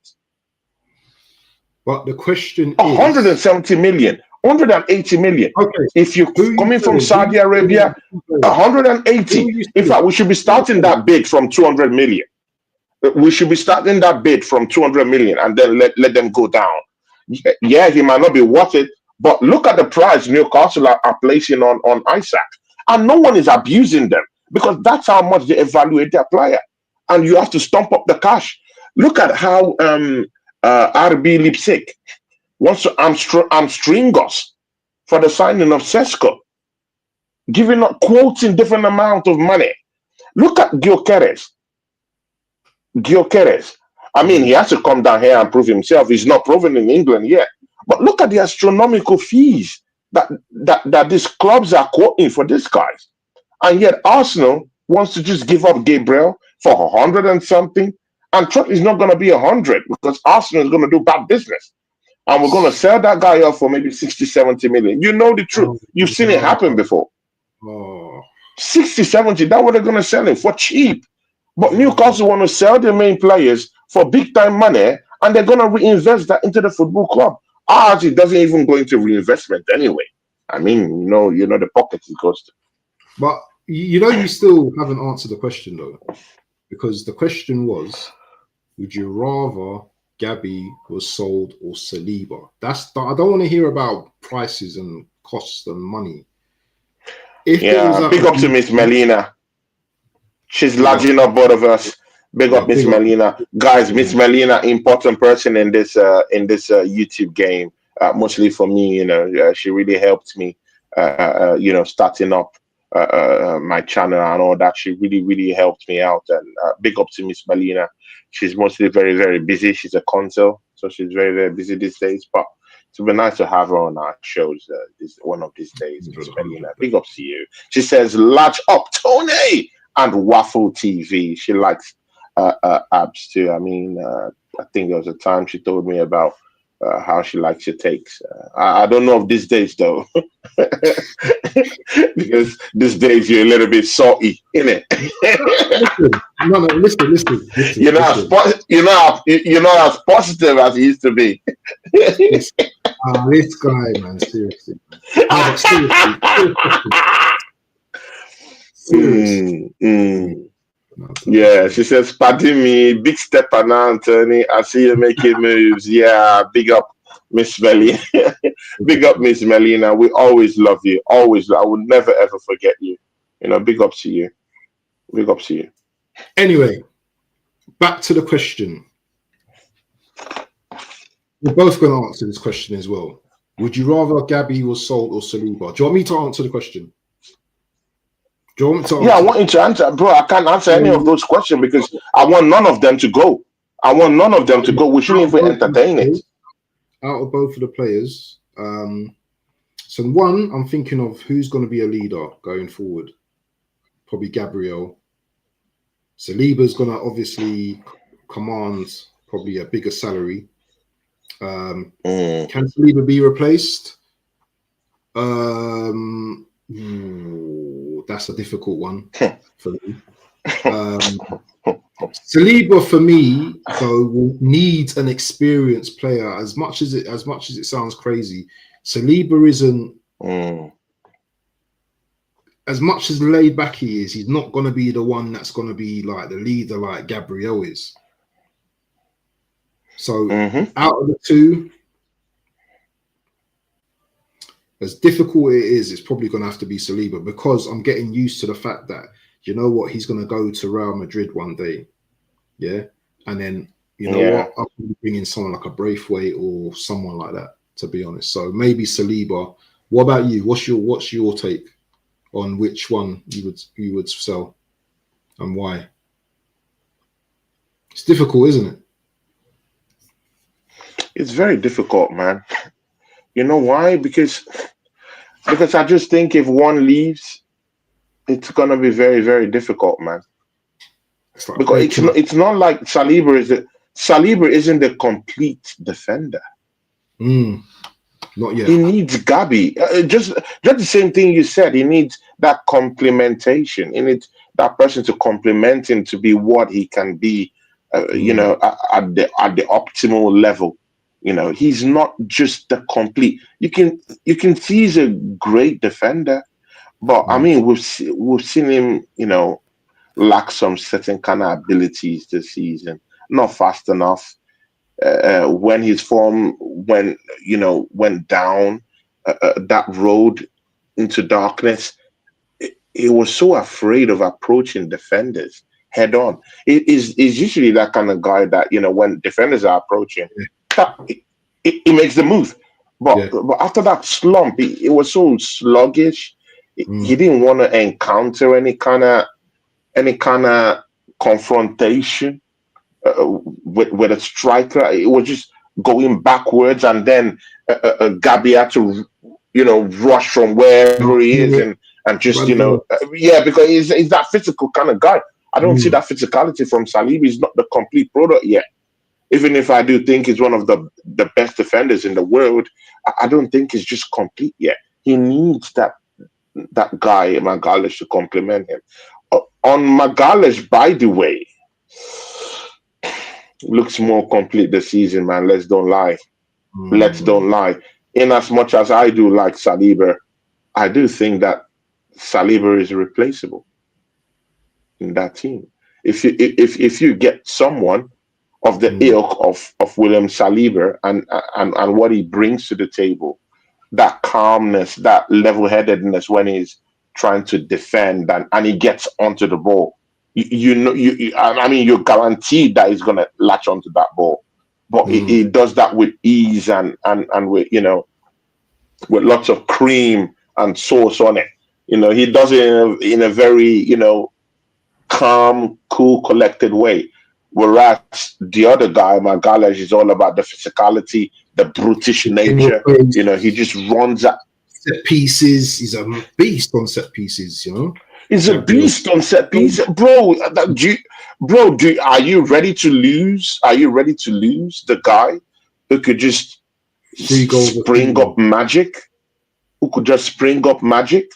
But the question is 170 million, 180 million. Okay. If you're coming from Saudi Arabia, 180. In fact, we should be starting that bid from 200 million. We should be starting that bid from 200 million and then let them go down. Yeah, he might not be worth it, but look at the price Newcastle are placing on Isaac. And no one is abusing them because that's how much they evaluate their player. And you have to stomp up the cash. Look at how RB Leipzig wants to hamstring us for the signing of Sesko, giving up quoting different amount of money. Look at Gyökeres. I mean, he has to come down here and prove himself. He's not proven in England yet. But look at the astronomical fees that these clubs are quoting for these guys. And yet Arsenal wants to just give up Gabriel for 100 and something. And Trent is not going to be 100 because Arsenal is going to do bad business. And we're going to sell that guy off for maybe 60, 70 million. You know the truth. You've seen it happen before. 60, 70, that's what they're going to sell him for cheap. But Newcastle want to sell their main players for big time money and they're going to reinvest that into the football club. Ours, it doesn't even go into reinvestment anyway. I mean, you know the pocket it goes to. But you still haven't answered the question though, because the question was, would you rather Gabby was sold or Saliba? I don't want to hear about prices and costs and money. Big up to Miss Melina. She's lodging up both of us. Big up Miss Melina. Guys, Miss Melina, important person in this YouTube game. Mostly for me, she really helped me, starting up my channel and all that. She really, really helped me out. And big up to Miss Melina. She's mostly very, very busy. She's a consul, so she's very, very busy these days. But it would be nice to have her on our shows one of these days, Miss Melina. Big up to you. She says, "Latch up, Tony!" and Waffle TV. She likes apps too. I mean, I think there was a time she told me about how she likes your takes. I don't know of these days though, because these days you're a little bit salty, innit? Listen, no, You're not listen. you're not as positive as you used to be. Listen. This guy, man, seriously. No, but seriously. Yeah, she says, "Pardon me, big step now, Anthony. I see you making moves. Yeah, big up, Miss Melina. Big up, Miss Melina. We always love you. Always. I will never ever forget you. Big up to you. Big up to you." Anyway, back to the question. We're both going to answer this question as well. Would you rather Gabby was sold or Saliba? Do you want me to answer the question? Do you want me to answer? Yeah, I want you to answer, bro. I can't answer any of those questions because I want none of them to go. We shouldn't even entertain it. Out of both of the players, so one, I'm thinking of who's going to be a leader going forward. Probably Gabriel. Saliba's going to obviously command probably a bigger salary. Can Saliba be replaced? That's a difficult one for me. Saliba for me though needs an experienced player. As much as it sounds crazy, Saliba isn't as much as laid back he is. He's not going to be the one that's going to be like the leader like Gabriel is. So out of the two, as difficult it is, it's probably going to have to be Saliba because I'm getting used to the fact that, you know what, he's going to go to Real Madrid one day. Yeah. And then, you know what, I'll probably bring in someone like a Braithwaite or someone like that, to be honest. So maybe Saliba. What about you? What's your take on which one you would sell and why? It's difficult, isn't it? It's very difficult, man. You know why? Because I just think if one leaves, it's gonna be very, very difficult, man. Like because it's not like Saliba isn't the complete defender. Not yet. He needs Gabi. Just the same thing you said. He needs that complementation. He needs that person to complement him to be what he can be. At the optimal level. He's not just the complete. You can see he's a great defender, but I mean we've seen him, lack some certain kind of abilities this season. Not fast enough. When his form went down that road into darkness, he was so afraid of approaching defenders head on. He's usually that kind of guy that when defenders are approaching, he makes the move. But after that slump, it was so sluggish. He didn't want to encounter any kind of confrontation with a striker. It was just going backwards, and then Gabi had to rush from wherever he is and just because he's that physical kind of guy. I don't see that physicality from Saliba. He's not the complete product yet. Even if I do think he's one of the best defenders in the world, I don't think he's just complete yet. He needs that guy, Magalhaes, to complement him. On Magalhaes, by the way, looks more complete this season, man. Let's don't lie. In as much as I do like Saliba, I do think that Saliba is replaceable in that team. If you get someone of the ilk of William Saliba and what he brings to the table, that calmness, that level-headedness when he's trying to defend and he gets onto the ball, you're guaranteed that he's going to latch onto that ball. But he does that with ease and with with lots of cream and sauce on it. He does it in a very calm, cool, collected way. Whereas the other guy, Magalhaes, is all about the physicality, the brutish nature. He just runs at set pieces. He's a beast on set pieces. He's a beast on set pieces, bro. Are you ready to lose? Are you ready to lose the guy who could just 3 goals a spring season. up magic, who could just spring up magic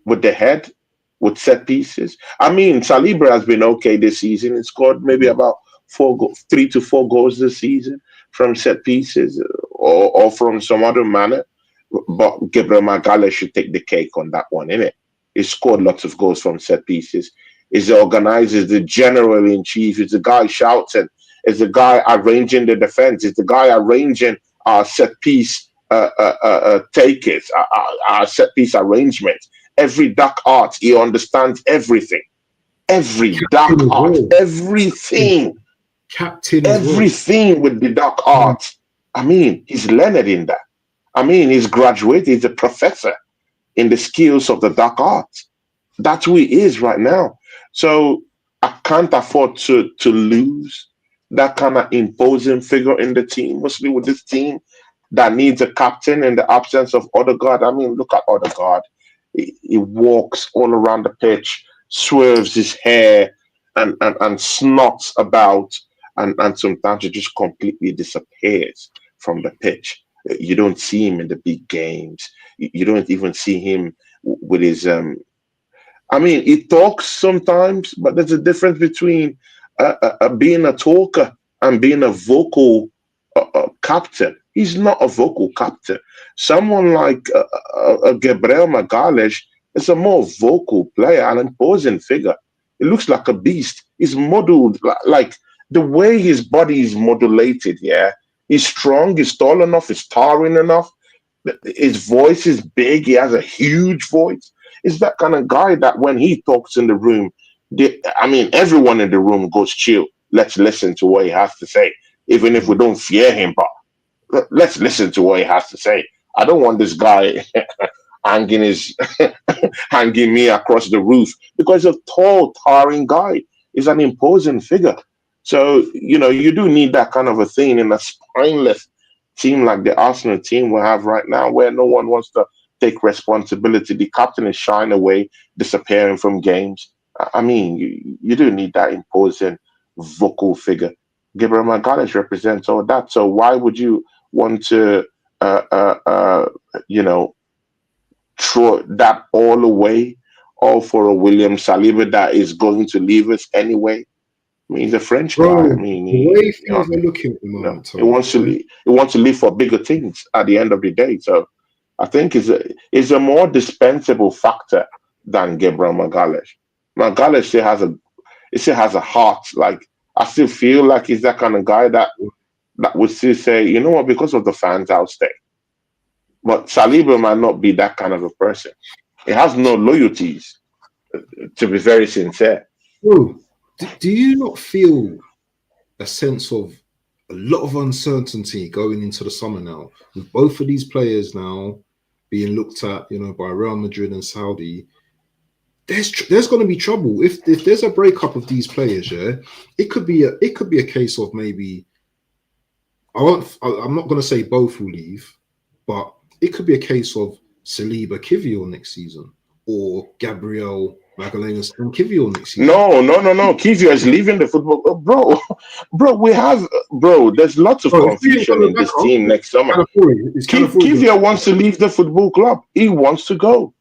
with the head, with set pieces. I mean, Saliba has been okay this season. He scored maybe about 3 to 4 goals this season from set pieces or from some other manner. But Gabriel Magalhaes should take the cake on that one, innit? He scored lots of goals from set pieces. He's the organizer, he's the general in chief, he's the guy shouting, he's the guy arranging the defense, he's the guy arranging our set piece takers, our set piece arrangement. Every dark art, he understands everything. Every dark Captain as art, well. everything, Captain as well. everything with the dark art. I mean, he's learned in that. I mean, he's graduated, he's a professor in the skills of the dark arts. That's who he is right now. So I can't afford to lose that kind of imposing figure in the team, mostly with this team that needs a captain in the absence of Odegaard. I mean, look at Odegaard. He walks all around the pitch, swerves his hair, and snots about, and sometimes it just completely disappears from the pitch. You don't see him in the big games. You don't even see him with his. I mean, he talks sometimes, but there's a difference between being a talker and being a vocal captain. He's not a vocal captain. Someone like Gabriel Magalhaes is a more vocal player, an imposing figure. He looks like a beast. He's modeled like the way his body is modulated. Yeah, he's strong. He's tall enough. He's towering enough. His voice is big. He has a huge voice. He's that kind of guy that when he talks in the room, I mean, everyone in the room goes chill. Let's listen to what he has to say, even if we don't fear him. But let's listen to what he has to say. I don't want this guy hanging his hanging me across the roof because he's a tall, towering guy. He's an imposing figure. So you do need that kind of a thing in a spineless team like the Arsenal team we have right now, where no one wants to take responsibility. The captain is shying away, disappearing from games. I mean, you do need that imposing vocal figure. Gabriel Magalhaes represents all that. So why would you want to, you know, throw that all away, all for a William Saliba that is going to leave us anyway? I mean, he's a French guy. I Bro, mean, the way things are looking at the moment, he Tom, wants to leave. He wants to live for bigger things at the end of the day. So I think is a more dispensable factor than Gabriel Magalhaes. Magalhaes still has a heart. Like I still feel like he's that kind of guy that would still say, you know what, because of the fans, I'll stay. But Saliba might not be that kind of a person. He has no loyalties, to be very sincere. bro, do you not feel a sense of a lot of uncertainty going into the summer now, with both of these players now being looked at, by Real Madrid and Saudi? There's going to be trouble if there's a breakup of these players. Yeah, it could be a case of maybe I'm not going to say both will leave, but it could be a case of Saliba Kivior next season or Gabriel Magalhaes and Kivior next season. No. Kivior is leaving the football, bro. There's lots of confusion in this team next summer. Kivior wants to leave the football club. He wants to go.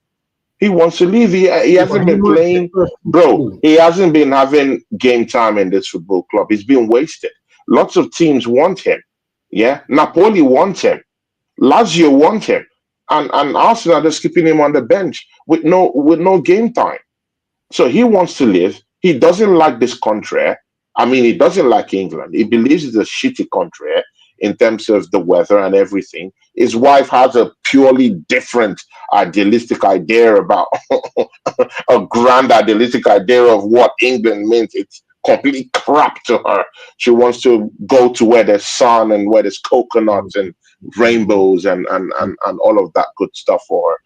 He wants to leave. He hasn't been playing, bro. He hasn't been having game time in this football club. He's been wasted. Lots of teams want him. Yeah, Napoli wants him. Lazio want him, and Arsenal are just keeping him on the bench with no game time. So he wants to live. He doesn't like this country. I mean, he doesn't like England. He believes it's a shitty country in terms of the weather and everything. His wife has a purely different idealistic idea about a grand idealistic idea of what England means. It's completely crap to her. She wants to go to where there's sun and where there's coconuts and rainbows and all of that good stuff for her.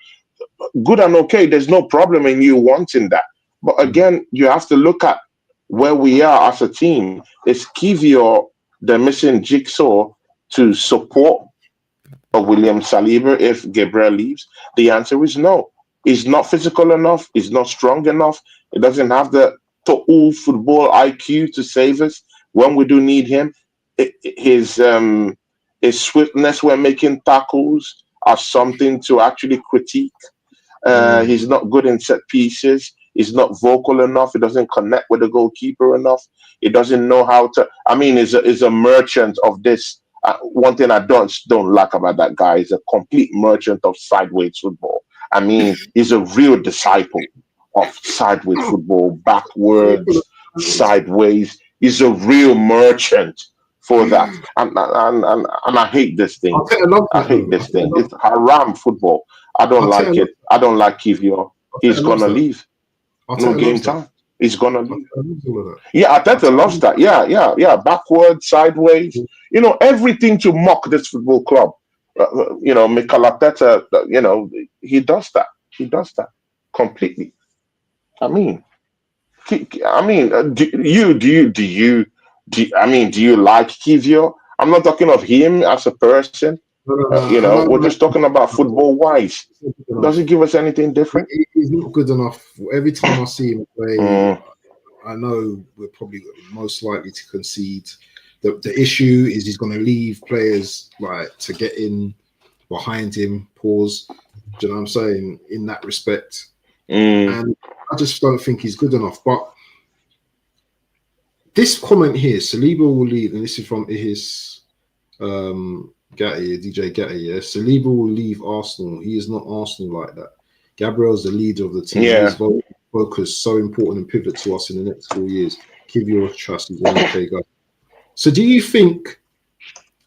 Good and okay. There's no problem in you wanting that. But again, you have to look at where we are as a team. Is Kivior the missing jigsaw to support a William Saliba if Gabriel leaves? The answer is no. He's not physical enough. He's not strong enough. He doesn't have the total football IQ to save us when we do need him. His his swiftness when making tackles are something to actually critique. He's not good in set pieces. He's not vocal enough. He doesn't connect with the goalkeeper enough. He doesn't know how to. I mean, he's a merchant of this. One thing I don't like about that guy is a complete merchant of sideways football. I mean, he's a real disciple of sideways football, backwards, sideways. He's a real merchant for that. And I hate this thing. I hate this thing. It's haram football. I don't like it. I don't like Kivio. He's gonna leave. No game time. He's gonna leave. Yeah, Arteta loves that. Yeah. Backward, sideways. You know, everything to mock this football club. Mikel Arteta. He does that. He does that completely. I mean, do you like Kivio? I'm not talking of him as a person. We're just talking about football wise. Does he give us anything different? He's not good enough. Every time I see him play, I know we're probably most likely to concede. The issue is he's going to leave players like to get in behind him. Pause. Do you know what I'm saying? In that respect, and I just don't think he's good enough. But this comment here, Saliba will leave, and this is from his DJ Gatti. Yeah, Saliba will leave Arsenal. He is not Arsenal like that. Gabriel's the leader of the team. Yeah. His focus so important and pivot to us in the next 4 years. Give your trust. He's an okay guy. So, do you think?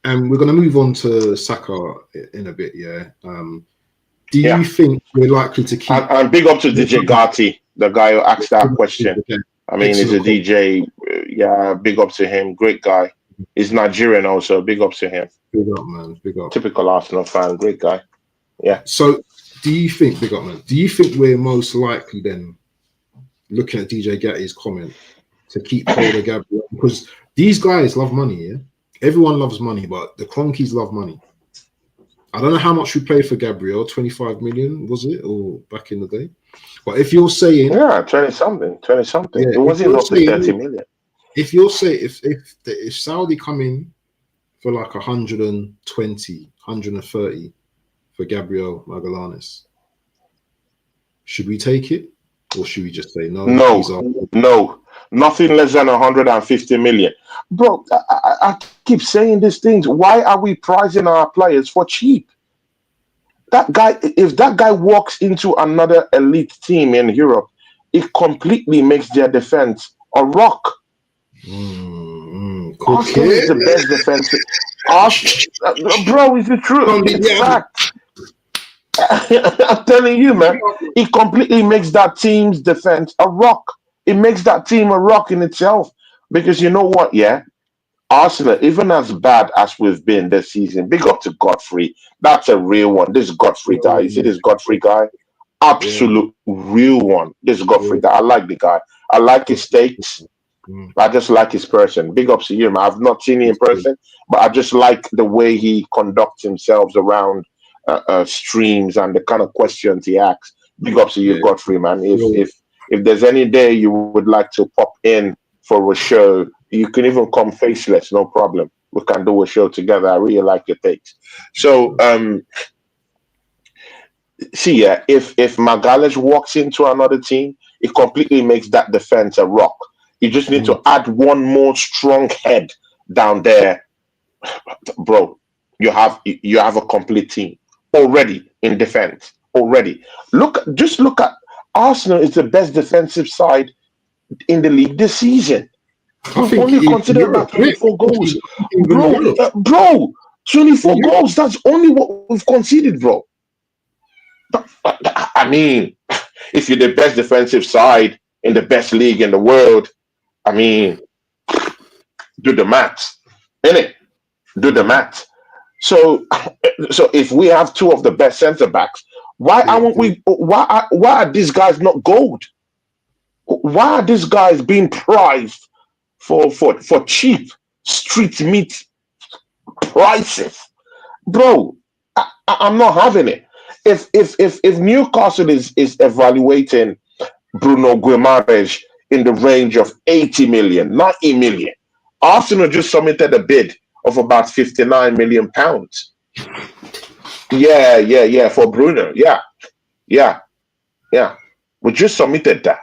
And we're going to move on to Saka in a bit. Yeah. Do you think we're likely to keep? And big up to DJ Gatti, the guy who asked that question. I mean, he's a DJ. Yeah, big up to him. Great guy. He's Nigerian also. Big up to him. Big up, man. Big up. Typical Arsenal fan. Great guy. Yeah. So, do you think, big up, man? Do you think we're most likely then, looking at DJ Gatti's comment, to keep hold of Gabriel? Because these guys love money, yeah? Everyone loves money, but the Cronkies love money. I don't know how much we paid for Gabriel, 25 million, was it? Or back in the day? But if you're saying... Yeah, 20-something. Yeah, it wasn't up to 30 million. If you're saying, if Saudi come in for like 120, 130 for Gabriel Magallanes, should we take it? Or should we just say no? No. Nothing less than 150 million. Bro, I keep saying these things. Why are we pricing our players for cheap? That guy, if that guy walks into another elite team in Europe, it completely makes their defense a rock. Arsenal is the best defensive. Bro, is it true? It's fact. I'm telling you, man. It completely makes that team's defense a rock. It makes that team a rock in itself. Because you know what, yeah? Arsenal, even as bad as we've been this season, big up to Godfrey. That's a real one. This Godfrey guy. You see this Godfrey guy? Absolute real one. This Godfrey guy. I like the guy. I like his takes. I just like his person. Big ups to him. I've not seen him in person, but I just like the way he conducts himself around streams and the kind of questions he asks. Big ups to you, Godfrey, man. If there's any day you would like to pop in for a show, you can even come faceless, no problem. We can do a show together. I really like your takes. So, if Magalhaes walks into another team, it completely makes that defense a rock. You just need to add one more strong head down there, bro. You have a complete team already in defense. Already, look at Arsenal is the best defensive side in the league this season. Only consider about 24 goals, bro. 24 goals. That's only what we've conceded, bro. I mean, if you're the best defensive side in the best league in the world, I mean, do the maths, innit? Do the maths. So if we have two of the best centre backs, why aren't we? Why are these guys not gold? Why are these guys being prized for cheap street meat prices, bro? I'm not having it. If Newcastle is evaluating Bruno Guimaraes in the range of 80 million, 90 million, Arsenal just submitted a bid of about 59 million pounds. Yeah, for Bruno. Yeah, yeah. We just submitted that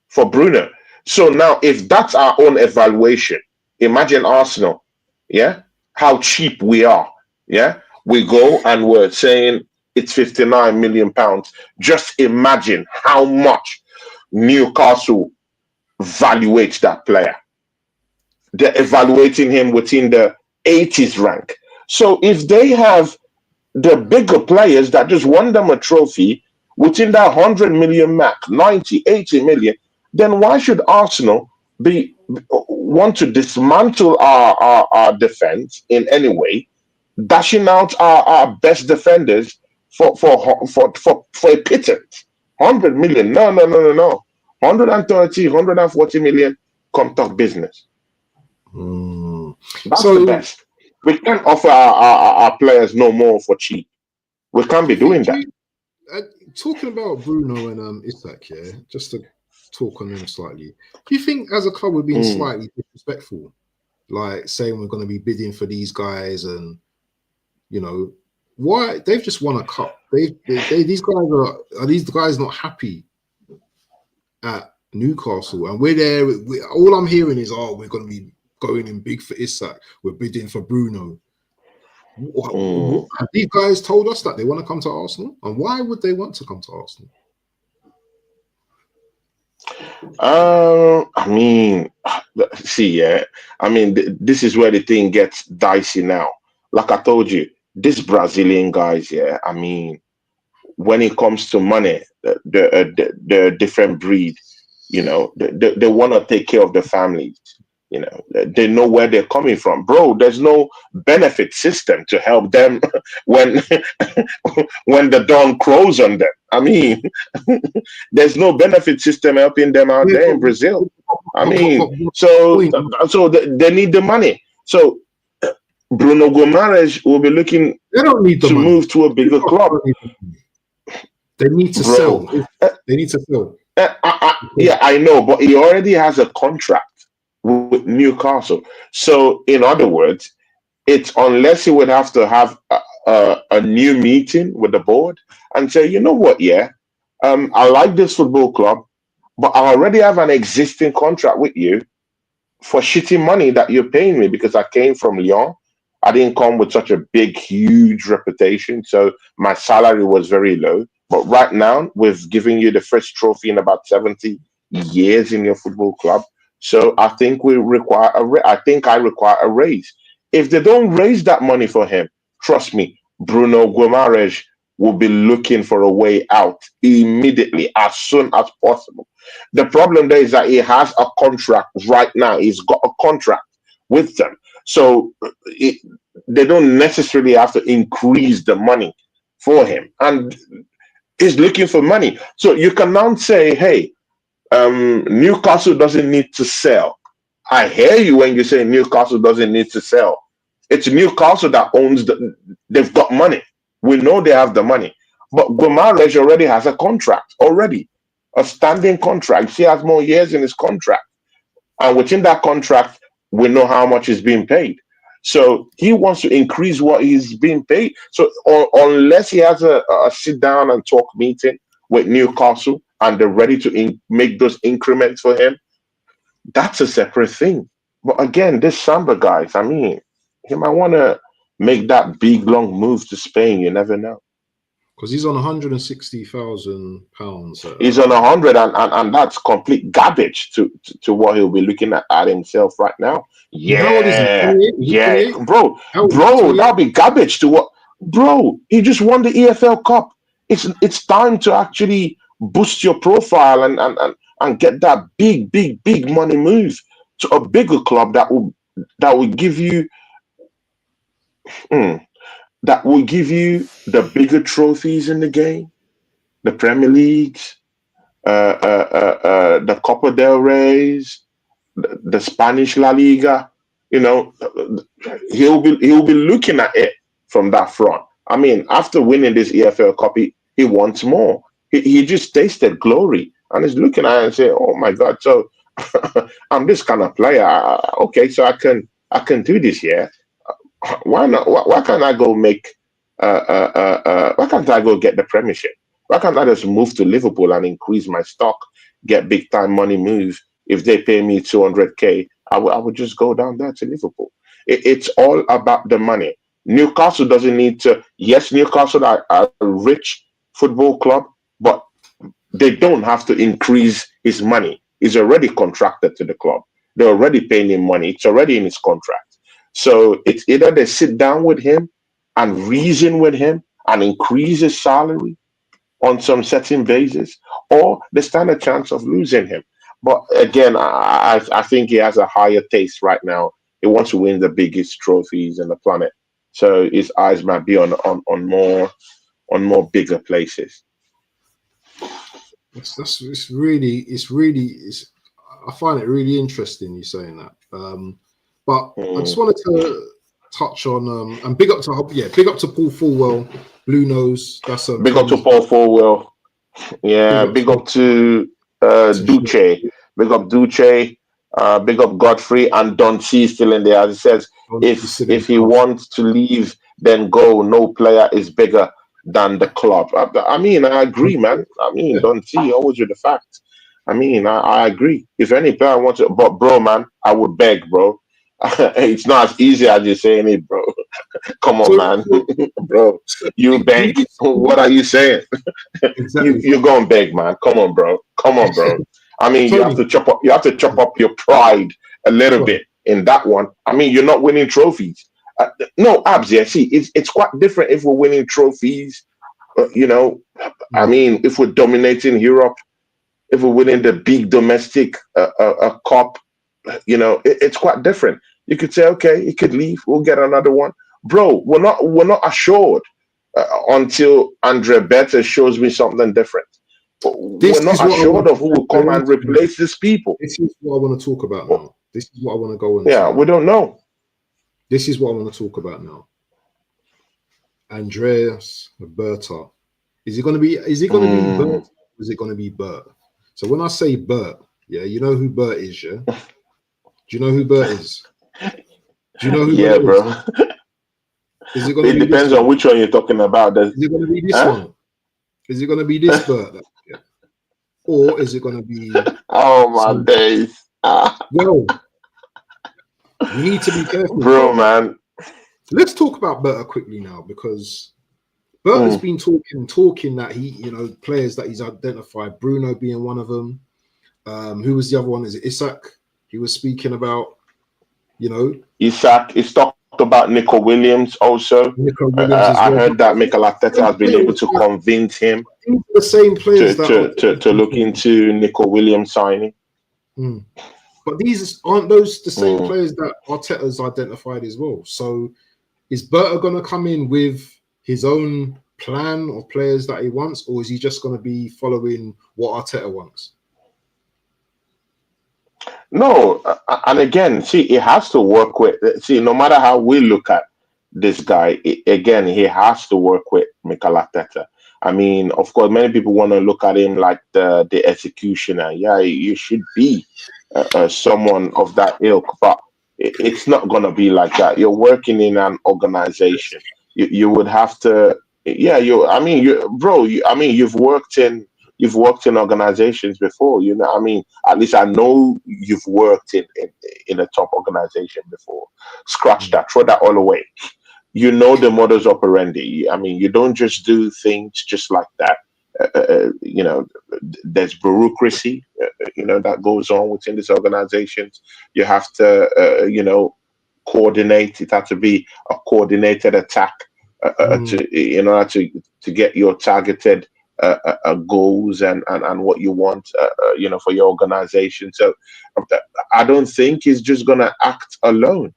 for Bruno. So now, if that's our own evaluation, imagine Arsenal, yeah, how cheap we are, yeah. We go and we're saying it's 59 million pounds. Just imagine how much Newcastle evaluates that player. They're evaluating him within the 80s rank. So if they have the bigger players that just won them a trophy within that 100 million mark, 90, 80 million, then why should Arsenal be want to dismantle our defense in any way, dashing out our best defenders for a pittance? 100 million. No. 130, 140 million, come talk business. Mm. That's the So, best. We can't offer our players no more for cheap. We can't be doing do that. you, uh, talking about Bruno and Isak, yeah, just to talk on them slightly. Do you think as a club we're being Mm. slightly disrespectful, like saying we're going to be bidding for these guys, and you know why they've just won a cup? They these guys are these guys not happy at Newcastle, and we're there. All I'm hearing is, oh, we're going to be going in big for Isak. We're bidding for Bruno. Mm. Have these guys told us that they want to come to Arsenal? And why would they want to come to Arsenal? I mean, see, yeah. I mean, this is where the thing gets dicey now. Like I told you, these Brazilian guys, yeah. I mean, when it comes to money, the different breed, they want to take care of the families. They know where they're coming from, bro. There's no benefit system to help them when when the dawn crows on them. I mean, there's no benefit system helping them out Yeah, there in Brazil. I mean, but so they need the money. So Bruno Gomes will be looking they don't need the to money. move to a bigger club, They need to bro. sell. They need to sell. Yeah, I know, but he already has a contract with Newcastle. So, in other words, it's unless he would have to have a new meeting with the board and say, you know what, yeah, I like this football club, but I already have an existing contract with you for shitty money that you're paying me because I came from Lyon. I didn't come with such a big, huge reputation, so my salary was very low. But right now, we've given you the first trophy in about 70 years in your football club. So I think we require I think I require a raise. If they don't raise that money for him, trust me, Bruno Guimaraes will be looking for a way out immediately, as soon as possible. The problem there is that he has a contract right now. He's got a contract with them. So they don't necessarily have to increase the money for him. And he's looking for money. So you can now say, hey, Newcastle doesn't need to sell. I hear you when you say Newcastle doesn't need to sell. It's Newcastle that owns they've got money. We know they have the money. But Gomares already has a contract already, a standing contract. He has more years in his contract. And within that contract, we know how much is being paid. So he wants to increase what he's being paid. So unless he has a sit down and talk meeting with Newcastle and they're ready to make those increments for him, that's a separate thing. But again, this Samba guys, I mean, he might want to make that big long move to Spain. You never know. Because he's on £160,000. He's on 100, and that's complete garbage to what he'll be looking at himself right now. How old is he? Yeah, 28? Is he yeah, 28? bro, How old is he? bro, 28? that'll be garbage to what, bro. He just won the EFL Cup. It's time to actually boost your profile and get that big money move to a bigger club that will give you mm, that will give you the bigger trophies in the game, the Premier Leagues, the Copa del Rey's, the Spanish La Liga. You know, he'll be looking at it from that front. I mean, after winning this EFL Cup, he wants more. He just tasted glory, and he's looking at it and saying, "Oh my God!" So I'm this kind of player. Okay, so I can do this. Yeah, Why not? Why can't I go make? Why can't I go get the Premiership? Why can't I just move to Liverpool and increase my stock, get big time money move? If they pay me 200K, I would just go down there to Liverpool. It's all about the money. Newcastle doesn't need to. Yes, Newcastle are a rich football club, but they don't have to increase his money. He's already contracted to the club. They're already paying him money. It's already in his contract. So it's either they sit down with him and reason with him and increase his salary on some certain basis, or they stand a chance of losing him. But again, I think he has a higher taste right now. He wants to win the biggest trophies on the planet. So his eyes might be on more bigger places. That's it's I find it really interesting you saying that. But I just Mm. wanted to touch on and big up to Paul Fulwell, Blue Nose. That's Big up to Tony's Paul Fulwell. big Yeah, up big to up to Shane. Duce. Big up Duce. Big up Godfrey and Don C still in there. As he says, He's if still in the he house. wants to leave, then go. No player is bigger than the club. I mean, I agree, man. I mean, Yeah. Don C always with the facts. I mean, I agree. If any player wants to, but bro, man, I would beg, bro. It's not as easy as you're saying it, bro. Come on, So, man, bro. You do beg. you What are you saying? exactly, You're going big, man. Come on, bro. Come on, bro. I mean, you have Tony? to chop up. You have to chop up your pride a little Go on. bit in that one. I mean, you're not winning trophies. No, abs. Yeah, see, it's quite different if we're winning trophies. You know, I Mm. mean, if we're dominating Europe, if we're winning the big domestic cup, it's quite different. You could say, okay, he could leave. We'll get another one, bro. We're not assured until Andrea Berta shows me something different. This We're not is what I want assured of who to will go come and into. replace these people. This is what I want to talk about now. This is what I want to go into Yeah, we now. don't know. This is what I want to talk about now. Andreas Berta. Is he gonna be Bert? Mm, Or is it gonna be Bert? So when I say Bert, yeah, you know who Bert is, yeah? Do you know who Bert is? Do you know who yeah, Bert is? bro. Is it gonna It be this depends on one? which one you're talking about. Is it gonna be this Huh? one? Is it gonna be this Bert? Yeah. Or is it gonna be Oh my some days, well, we need to be careful, bro, bro. man. Let's talk about Berta quickly now because Bert has Mm. been talking that players that he's identified, Bruno being one of them. Who was the other one? Is it Isak? He was speaking about, you know, Isak, he's talked about Nico Williams also. Nico Williams as I well. But heard that Mikel Arteta has been able to convince him these are the same players that Arteta's to been look talking into Nico Williams signing. about. But these aren't those the same Mm. players that Arteta's identified as well. So is Berta going to come in with his own plan of players that he wants, or is he just going to be following what Arteta wants? No, and again, see, it has to work with. See, no matter how we look at this guy, again, he has to work with Mikel Arteta. I mean, of course, many people want to look at him like the executioner. Yeah, you should be someone of that ilk, but it's not gonna be like that. You're working in an organization. You would have to. Yeah, you. I mean, bro. I mean, you've worked in organizations before. You know, I mean, at least I know you've worked in a top organization before. Scratch Mm. that, throw that all away. You know the modus operandi. I mean, you don't just do things just like that. There's bureaucracy, that goes on within these organizations. You have to, coordinate. It has to be a coordinated attack Mm. in order to get your targeted goals and what you want, for your organization. So I don't think he's just going to act alone.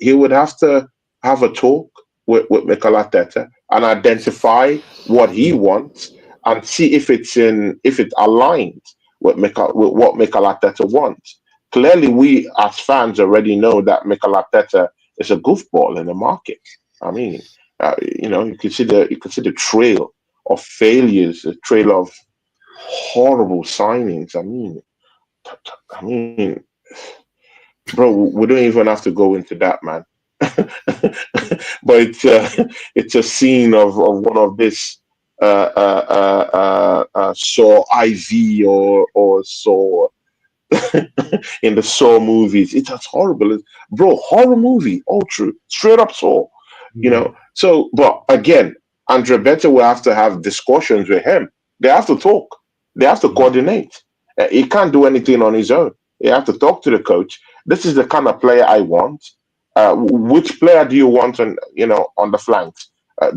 He would have to have a talk with Mikel Arteta and identify what he wants and see if it aligns with what Mikel Arteta wants. Clearly, we as fans already know that Mikel Arteta is a goofball in the market. I mean, you can see the trail of failures, a trail of horrible signings. I mean, bro, we don't even have to go into that, man. but it's a scene of one of this Saw IV or Saw in the Saw movies. It's as horrible as, bro, horror movie, all true, straight up Saw. Mm. So, but again, Andrea Berta will have to have discussions with him. They have to talk. They have to Mm. coordinate. He can't do anything on his own. You have to talk to the coach. This is the kind of player I want. Which player do you want on the flanks?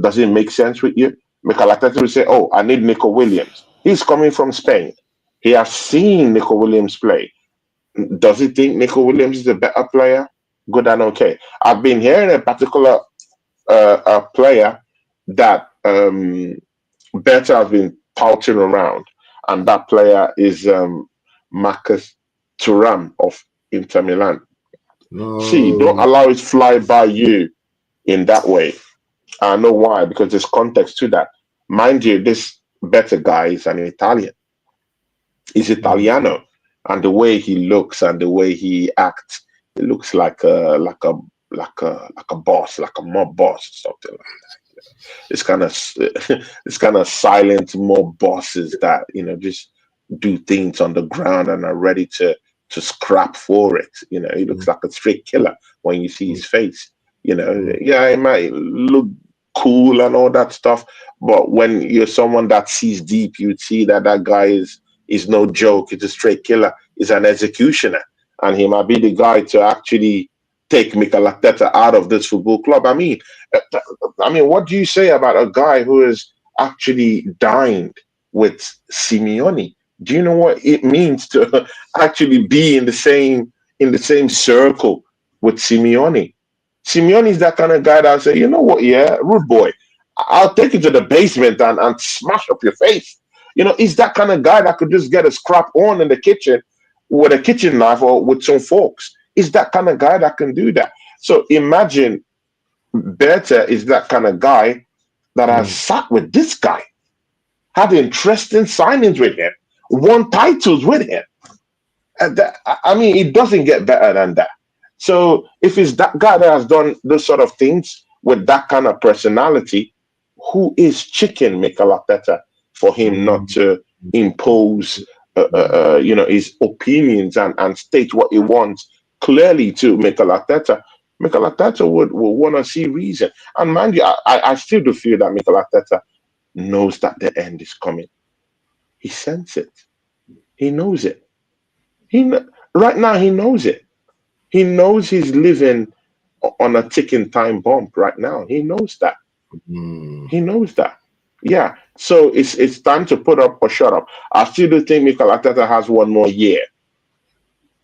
Does it make sense with you? Mikel Arteta will say, "Oh, I need Nico Williams. He's coming from Spain. He has seen Nico Williams play. Does he think Nico Williams is a better player? Good and okay. I've been hearing a particular a player that Berta has been touting around, and that player is Marcus Thuram of Inter Milan. See, don't No. allow it fly by you in that way. I know why, because there's context to that. Mind you, this better guy is an Italian. He's Mm. Italiano, and the way he looks and the way he acts, it looks like a boss, like a mob boss, something like that. It's kind of it's kind of silent mob bosses that just do things on the ground and are ready to scrap for it. He looks Mm. like a straight killer when you see Mm. his face. Mm. Yeah, it might look cool and all that stuff, but when you're someone that sees deep, you'd see that that guy is no joke. He's a straight killer. He's an executioner, and he might be the guy to actually take Mikel Arteta out of this football club. What do you say about a guy who has actually dined with Simeone? Do you know what it means to actually be in the same circle with Simeone? Simeone is that kind of guy that say, you know what, yeah, rude boy, I'll take you to the basement and smash up your face. He's that kind of guy that could just get a scrap on in the kitchen with a kitchen knife or with some forks. He's that kind of guy that can do that. So imagine Berta is that kind of guy that has Mm. sat with this guy, had interesting signings with him, won titles with him. It doesn't get better than that. So if it's that guy that has done those sort of things with that kind of personality, who is chicken Mikel Arteta for him not Mm. to impose, his opinions and state what he wants clearly to Mikel Arteta? Mikel Arteta would want to see reason. And mind you, I still do feel that Mikel Arteta knows that the end is coming. He senses it. He knows it. Right now he knows it. He knows he's living on a ticking time bomb right now. He knows that. Mm. He knows that. Yeah. So it's time to put up or shut up. I still do think Mikel Arteta has one more year,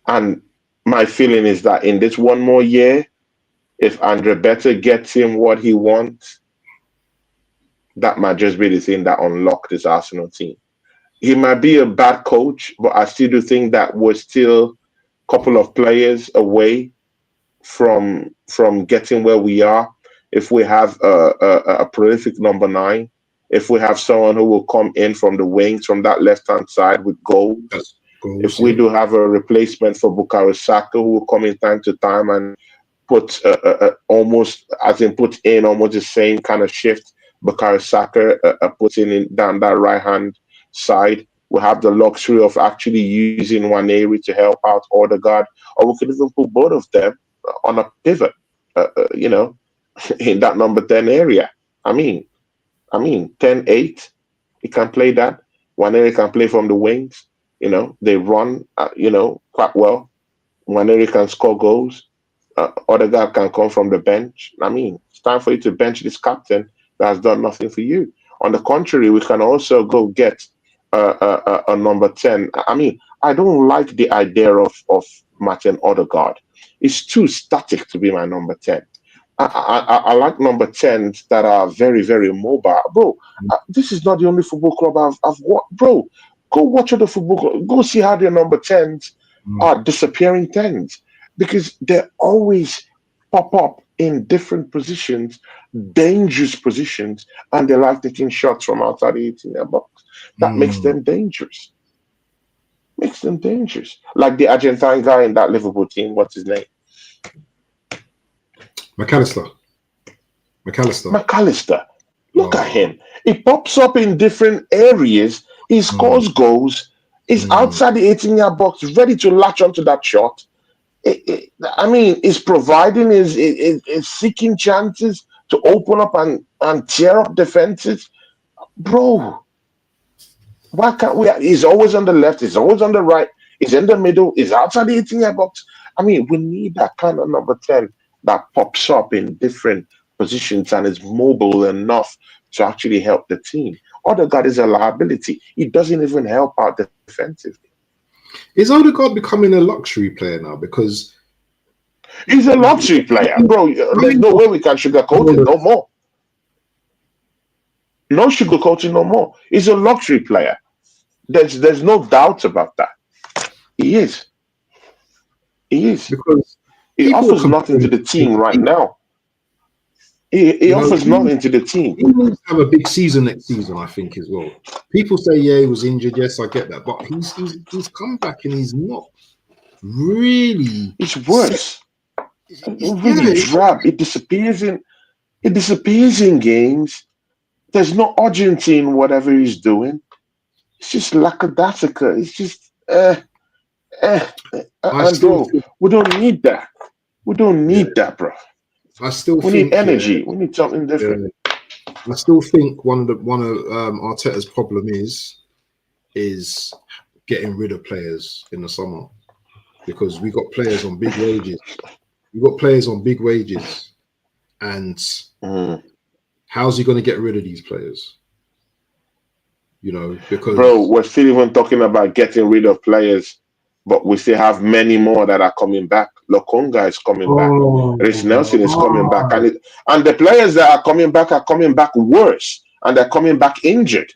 and my feeling is that in this one more year, if Andre Berta gets him what he wants, that might just be the thing that unlocked this Arsenal team. He might be a bad coach, but I still do think that we're still a couple of players away from getting where we are. If we have a prolific number nine, if we have someone who will come in from the wings from that left hand side with goals, That's if goals. we Yeah. do have a replacement for Bukayo Saka who will come in time to time and put almost as in put in almost the same kind of shift Bukayo Saka puts in down that right hand side. We have the luxury of actually using Waneri to help out Odegaard, or we could even put both of them on a pivot, in that number 10 area. I mean, 10-8, he can play that. Waneri can play from the wings. They run, quite well. Waneri can score goals. Other guy can come from the bench. It's time for you to bench this captain that has done nothing for you. On the contrary, we can also go get a number 10. I don't like the idea of Martin Odegaard. It's too static to be my number 10. I like number 10s that are very, very mobile. Bro, this is not the only football club I've watched. Bro, go watch other football club. Go see how their number 10s Mm. are disappearing 10s because they always pop up in different positions, dangerous positions, and they like taking shots from outside the 18 box. That makes Mm. them dangerous. Makes them dangerous. Like the Argentine guy in that Liverpool team, what's his name? McAllister. McAllister. Look at Oh, him. He pops up in different areas. He scores goals. He's outside the 18-yard box, ready to latch onto that shot. I mean, he's providing, is seeking chances to open up and tear up defenses. Bro, why can't we? He's always on the left. He's always on the right. He's in the middle. He's outside the 18-yard box. I mean, we need that kind of number 10 that pops up in different positions and is mobile enough to actually help the team. Odegaard is a liability. He doesn't even help out defensively. is Odegaard becoming a luxury player now? Because he's a luxury player, bro. There's no way we can sugarcoat it no more. No sugarcoating no more. He's a luxury player. There's no doubt about that. He is. He is. Because he offers nothing to the team right now. He offers nothing to the team. He needs to have a big season next season, I think, as well. People say, yeah, he was injured. Yes, I get that. But he's come back and he's not really. It's worse. It's really drab. It disappears in games. There's no urgency in whatever he's doing. It's just lackadaisical. It's just we don't need that. We don't need that, bro. We need energy. We need something different. I still think one of Arteta's problem is getting rid of players in the summer, because we got players on big wages. And how's he going to get rid of these players? You know, because bro, we're still even talking about getting rid of players, but we still have many more that are coming back. Lokonga is coming back. Rich Nelson is coming back, and the players that are coming back worse, and they're coming back injured.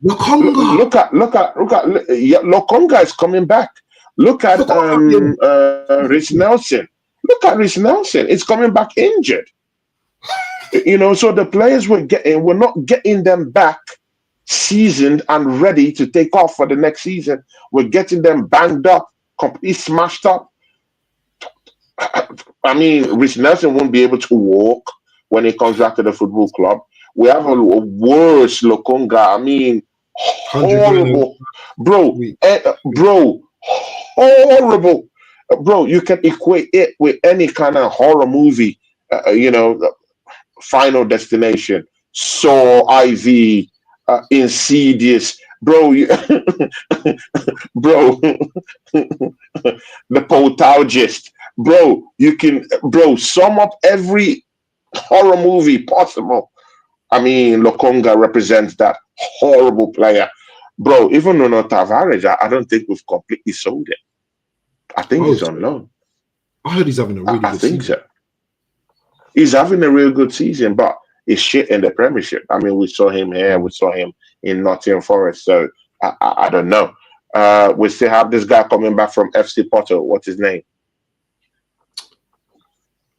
Lokonga. Look at Lokonga is coming back. Look at Rich Nelson. Look at Rich Nelson. It's coming back injured. You know, so the players we're not getting them back seasoned and ready to take off for the next season. We're getting them banged up, completely smashed up. I mean, Rich Nelson won't be able to walk when he comes back to the football club. We have a worse Lokonga. I mean, horrible, bro, horrible, bro. You can equate it with any kind of horror movie. You know, Final Destination, Saw, IV, Insidious, bro. Bro, the Poltergeist, bro. You can, sum up every horror movie possible. I mean, Lokonga represents that horrible player, bro. Even Nuno Tavares, I don't think we've completely sold it. I think he's on loan. I heard he's having a really good season. I think so. He's having a real good season, but he's shit in the Premiership. I mean, we saw him here, we saw him in Nottingham Forest, so I don't know. We still have this guy coming back from FC Porto. What's his name?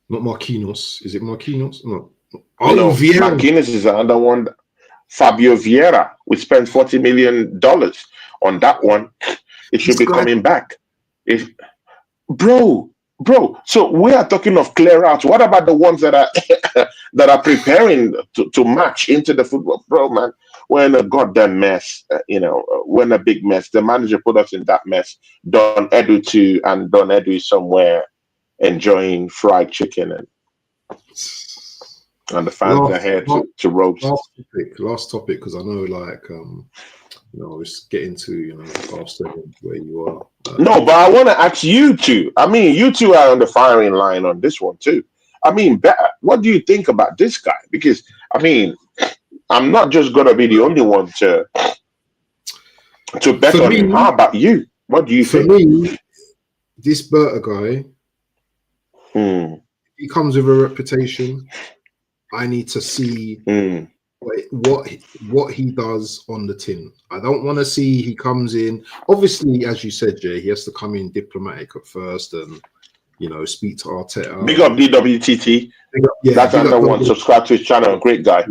Not Marquinhos. Is it Marquinhos? No. Oh, no, Vieira. Marquinhos is another one. Fabio Vieira. We spent $40 million on that one. It should be coming back. Bro. So we are talking of clear outs. What about the ones that are that are preparing to match into the football? Bro, man, we're in a goddamn mess. We're in a big mess. The manager put us in that mess. Don Edu too, and Don Edu is somewhere enjoying fried chicken, and the fans are here to roast. Last topic, because I know, like, it's getting to, past where you are. No, but I want to ask you two. I mean, you two are on the firing line on this one too. I mean, what do you think about this guy? Because, I mean, I'm not just going to be the only one to bet on him. How about you? What do you think? For me, this Berta guy, he comes with a reputation. I need to see what he does on the tin. I don't want to see he comes in. Obviously, as you said, Jay, he has to come in diplomatic at first and speak to Arteta. Big up DWTT. That's another one. Subscribe to his channel. Great guy.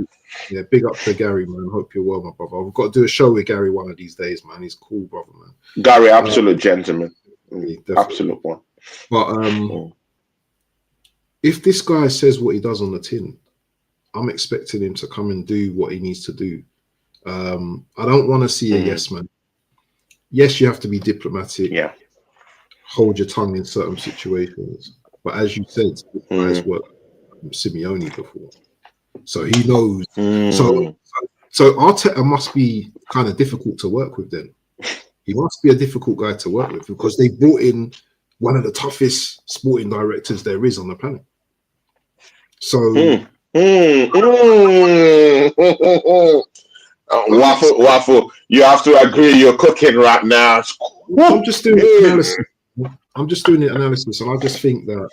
Yeah, big up to Gary, man. Hope you're well, my brother. We've got to do a show with Gary one of these days, man. He's cool, brother, man. Gary, absolute gentleman. Absolute one. But if this guy says what he does on the tin, I'm expecting him to come and do what he needs to do. I don't want to see a yes man. Yes, you have to be diplomatic. Yeah. Hold your tongue in certain situations. But as you said, this guy's worked with Simeone before, so he knows. So Arteta must be kind of difficult to work with. Then he must be a difficult guy to work with because they brought in one of the toughest sporting directors there is on the planet. So. Waffle, you have to agree you're cooking right now. I'm just doing analysis. I'm just doing the analysis, and I just think that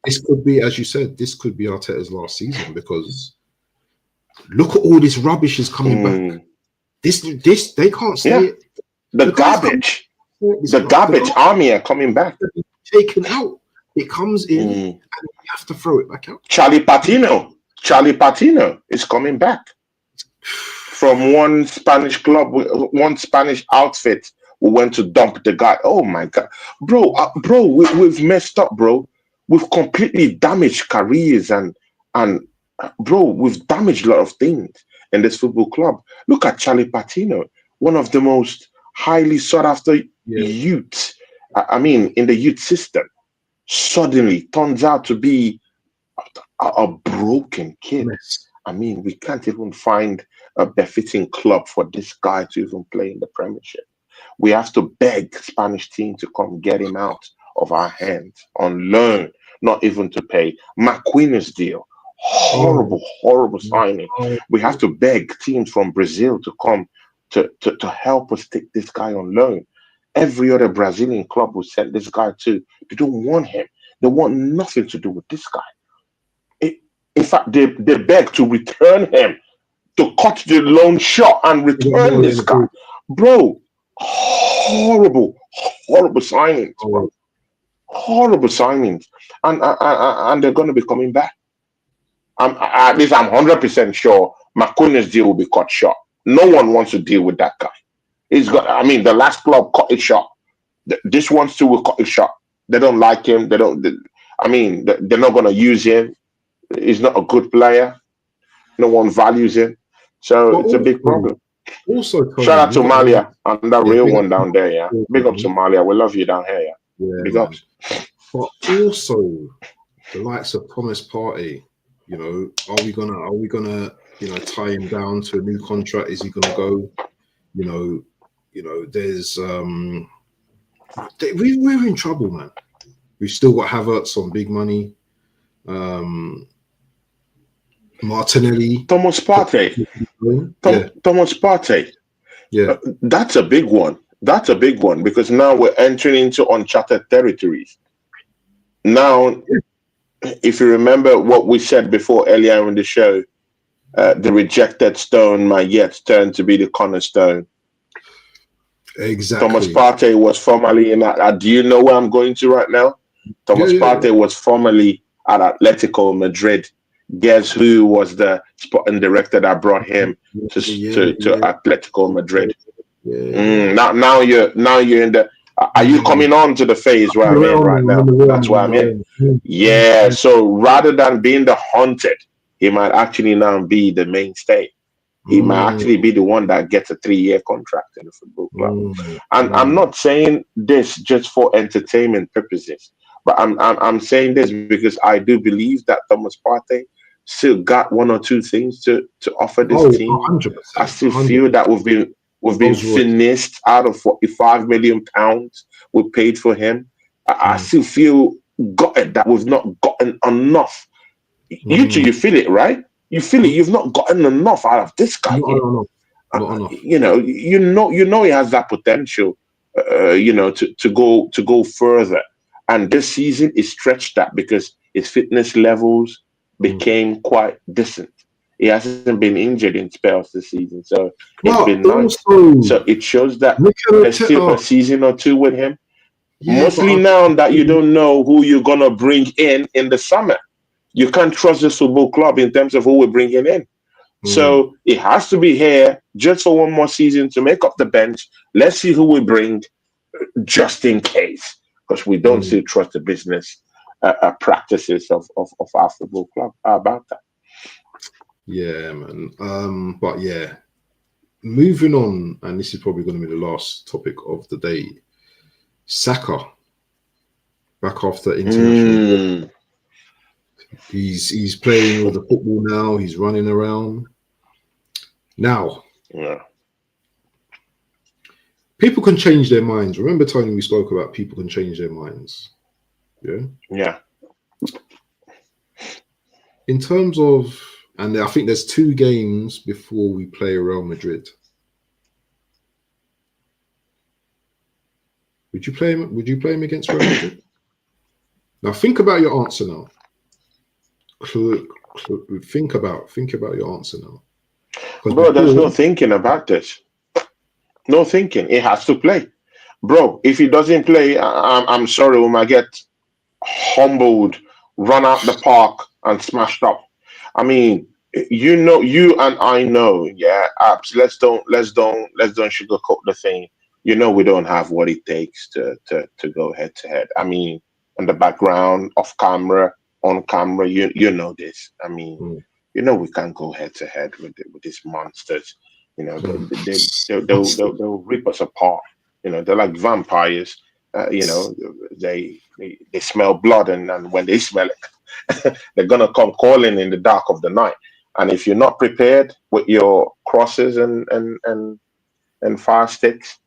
this could be, as you said, this could be Arteta's last season because look at all this rubbish is coming back. This they can't say it. The garbage army are coming back. Taken out. It comes in, and you have to throw it back out. Charlie Patino is coming back from one Spanish club, one Spanish outfit. We went to dump the guy. Oh my God, bro, we've messed up, bro. We've completely damaged careers and bro, we've damaged a lot of things in this football club. Look at Charlie Patino, one of the most highly sought after youths. I mean, in the youth system, suddenly turns out to be a broken kid. Yes. I mean, we can't even find a befitting club for this guy to even play in the Premiership. We have to beg Spanish team to come get him out of our hands on loan, not even to pay. McQueen's deal, horrible signing. We have to beg teams from Brazil to come to help us take this guy on loan. Every other Brazilian club will send this guy to. They don't want him. They want nothing to do with this guy. In fact, they beg to return him, to cut the loan short and return this guy. Bro, horrible signings, bro. Horrible signings. And they're going to be coming back. At least I'm 100% sure McQueen's deal will be cut short. No one wants to deal with that guy. He's got. I mean, the last club cut it short. This one still will cut it short. They don't like him. They're not going to use him. He's not a good player. No one values him. So it's a big problem. Also, Tony, shout out to Malia and that real one down there. Yeah, big up to Malia. We love you down here. Yeah, big up. But also, the likes of Thomas Partey. You know, are we gonna tie him down to a new contract? Is he gonna go? You know, there's we're in trouble, man. We've still got Havertz on big money. Martinelli, Thomas Partey. Thomas Partey. Yeah, that's a big one. That's a big one because now we're entering into uncharted territories. Now, if you remember what we said before earlier in the show, the rejected stone might yet turn to be the cornerstone. Exactly. Thomas Partey was formerly in do you know where I'm going to right now? Thomas Partey was formerly at Atletico Madrid. Guess who was the sporting director that brought him to Atletico Madrid? Now you're in the. Are you coming on to the phase where I'm in right now? That's where I'm in. Yeah. So rather than being the haunted, he might actually now be the mainstay. He might actually be the one that gets a 3-year contract in the football club. And I'm not saying this just for entertainment purposes, but I'm saying this because I do believe that Thomas Partey still got one or two things to offer this team. 100%. I still feel that we've been finished out of £45 million we paid for him. I still feel gutted that we've not gotten enough. You feel it, right? You feel it. You've not gotten enough out of this guy. Not enough. You know he has that potential. To go further. And this season is stretched that because his fitness levels became quite decent. He hasn't been injured in spells this season, so it's been nice. So it shows that there's still a season or two with him. Mostly now that you don't know who you're gonna bring in the summer. You can't trust this football club in terms of who we're bringing in. So it has to be here just for one more season to make up the bench. Let's see who we bring just in case, because we don't still trust the business. practices of our football club. How about that? Yeah, man. But yeah, moving on, and this is probably going to be the last topic of the day. Saka, back after international. He's playing with the football now. He's running around. Now, people can change their minds. Remember, Tony, we spoke about people can change their minds. Yeah? Yeah. In terms of, and I think there's 2 games before we play Real Madrid. Would you play him? Would you play him against Real Madrid? Now think about your answer now. Think about your answer now. Bro, there's no thinking about this. No thinking. He has to play. Bro, if he doesn't play, I'm sorry, we might get humbled, run out the park, and smashed up. I mean, you know, you and I know, yeah. Let's don't sugarcoat the thing. You know, we don't have what it takes to go head to head. I mean, in the background, off camera, on camera, you know this. I mean, you know, we can't go head to head with these monsters. You know, they'll rip us apart. You know, they're like vampires. You know, they smell blood, and when they smell it, they're gonna come calling in the dark of the night. And if you're not prepared with your crosses and fire sticks,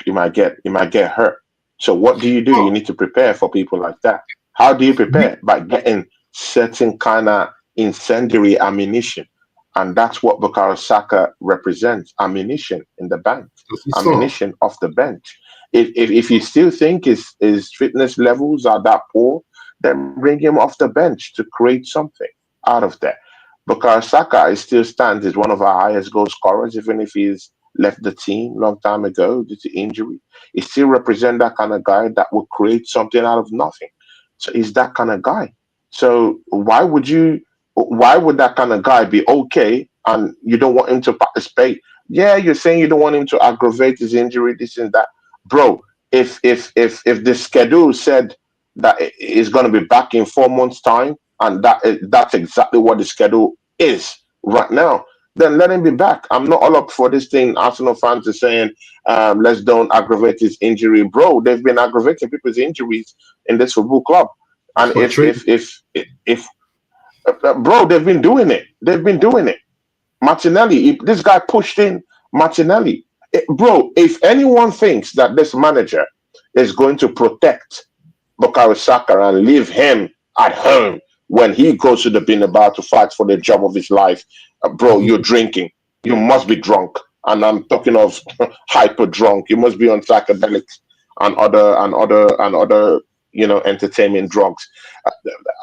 you might get hurt. So what do? You need to prepare for people like that. How do you prepare? By getting certain kind of incendiary ammunition. And that's what Bukayo Saka represents: ammunition in the bank, ammunition off the bench. If you still think his fitness levels are that poor, then bring him off the bench to create something out of that. Bukayo Saka still stands as one of our highest goal scorers, even if he's left the team long time ago due to injury. He still represents that kind of guy that will create something out of nothing. So he's that kind of guy. So why would that kind of guy be okay and you don't want him to participate? Yeah, you're saying you don't want him to aggravate his injury, this and that. Bro, if the schedule said that he's going to be back in 4 months' time, and that's exactly what the schedule is right now, then let him be back. I'm not all up for this thing. Arsenal fans are saying, let's don't aggravate his injury. Bro, they've been aggravating people's injuries in this football club. And if bro, they've been doing it. They've been doing it. Martinelli, this guy pushed in Martinelli. Bro, if anyone thinks that this manager is going to protect Bukayo Saka and leave him at home when he goes to the Bernabeu to fight for the job of his life, bro, you're drinking. You must be drunk. And I'm talking of hyper drunk. You must be on psychedelics and other entertainment drugs.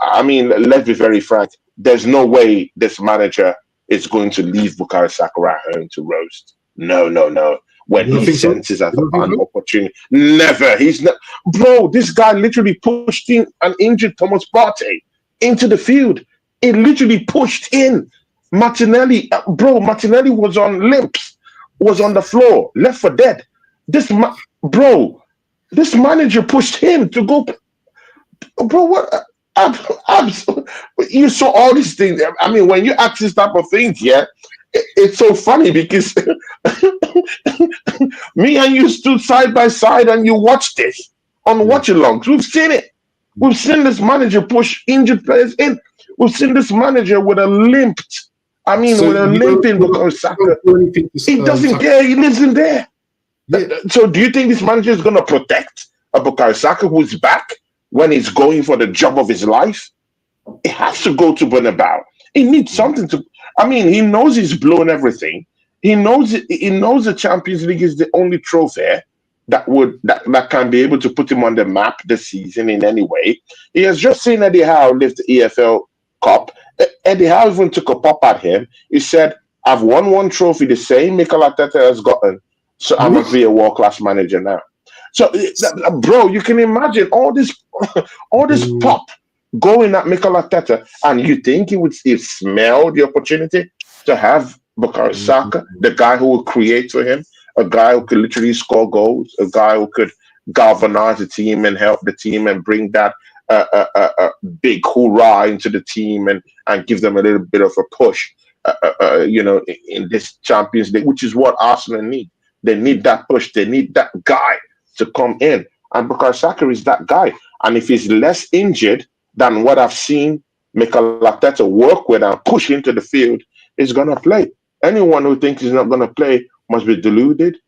I mean, let's be very frank. There's no way this manager is going to leave Bukayo Saka at home to roast. No. When he senses an opportunity, never. He's not. Bro, this guy literally pushed in and injured Thomas Partey into the field. It literally pushed in Martinelli. Bro, Martinelli was on limps, was on the floor, left for dead. This manager pushed him to go. Bro, what? You saw all these things. I mean, when you ask this type of things, yeah, it's so funny because me and you stood side by side and you watched this on watch-alongs. We've seen it. We've seen this manager push injured players in. We've seen this manager with a limp. I mean, with a limping because Saka. He doesn't care. He lives in there. Yeah. So do you think this manager is going to protect a Bukayo Saka who's back when he's going for the job of his life? It has to go to Bernabeu. He needs something to. I mean, he knows he's blown everything. He knows the Champions League is the only trophy that can be able to put him on the map this season in any way. He has just seen Eddie Howe lift the EFL Cup. Eddie Howe even took a pop at him. He said, "I've won one trophy the same Mikel Arteta has gotten, so I must be a world-class manager now." So, bro, you can imagine all this pop going at Mikel Arteta, and you think he smelled the opportunity to have Bukayo Saka, the guy who will create for him, a guy who could literally score goals, a guy who could galvanize the team and help the team and bring that big hoorah into the team and give them a little bit of a push. In this Champions League, which is what Arsenal need. They need that push. They need that guy to come in, and because Saka is that guy, and if he's less injured than what I've seen Mikel Arteta work with and push into the field, is gonna play. Anyone who thinks he's not gonna play must be deluded,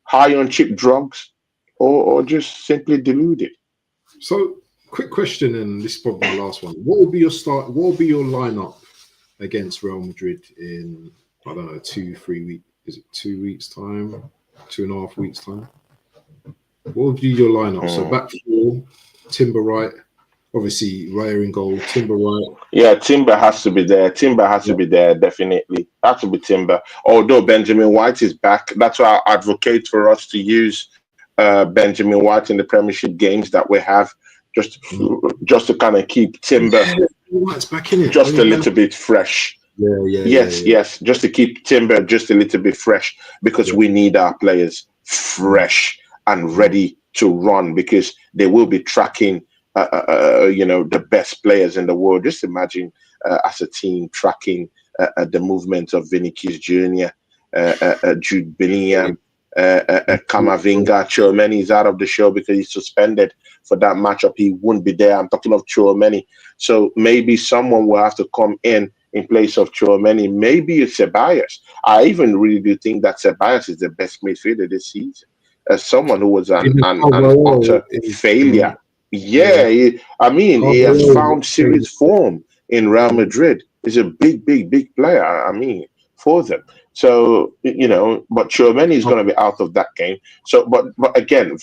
high on cheap drugs, or just simply deluded. So, quick question, and this is probably my last one. What will be your start? What will be your lineup against Real Madrid in, I don't know, 2-3 weeks? Is it 2 weeks time? 2.5 weeks time? What would be your lineup? So back four, Timber right, obviously Raya in goal, Timber right. Yeah, Timber has to be there. Timber has to be there, definitely. Has to be Timber. Although Benjamin White is back, that's why I advocate for us to use Benjamin White in the Premiership games that we have, just to kind of keep Timber White's back in it. just a little bit fresh. Yes, just to keep Timber just a little bit fresh, because we need our players fresh and ready to run, because they will be tracking the best players in the world. Just imagine as a team tracking the movement of Vinicius Jr., Jude Bellingham, Camavinga. Tchouaméni is out of the show because he's suspended for that matchup. He wouldn't be there. I'm talking of Tchouaméni. So maybe someone will have to come in place of Tchouaméni. Maybe it's Ceballos. I even really do think that Ceballos is the best midfielder this season. As someone who was an utter failure. Yeah, he has found serious form in Real Madrid. He's a big player, for them. So, but Tchouaméni is going to be out of that game. So, but again, is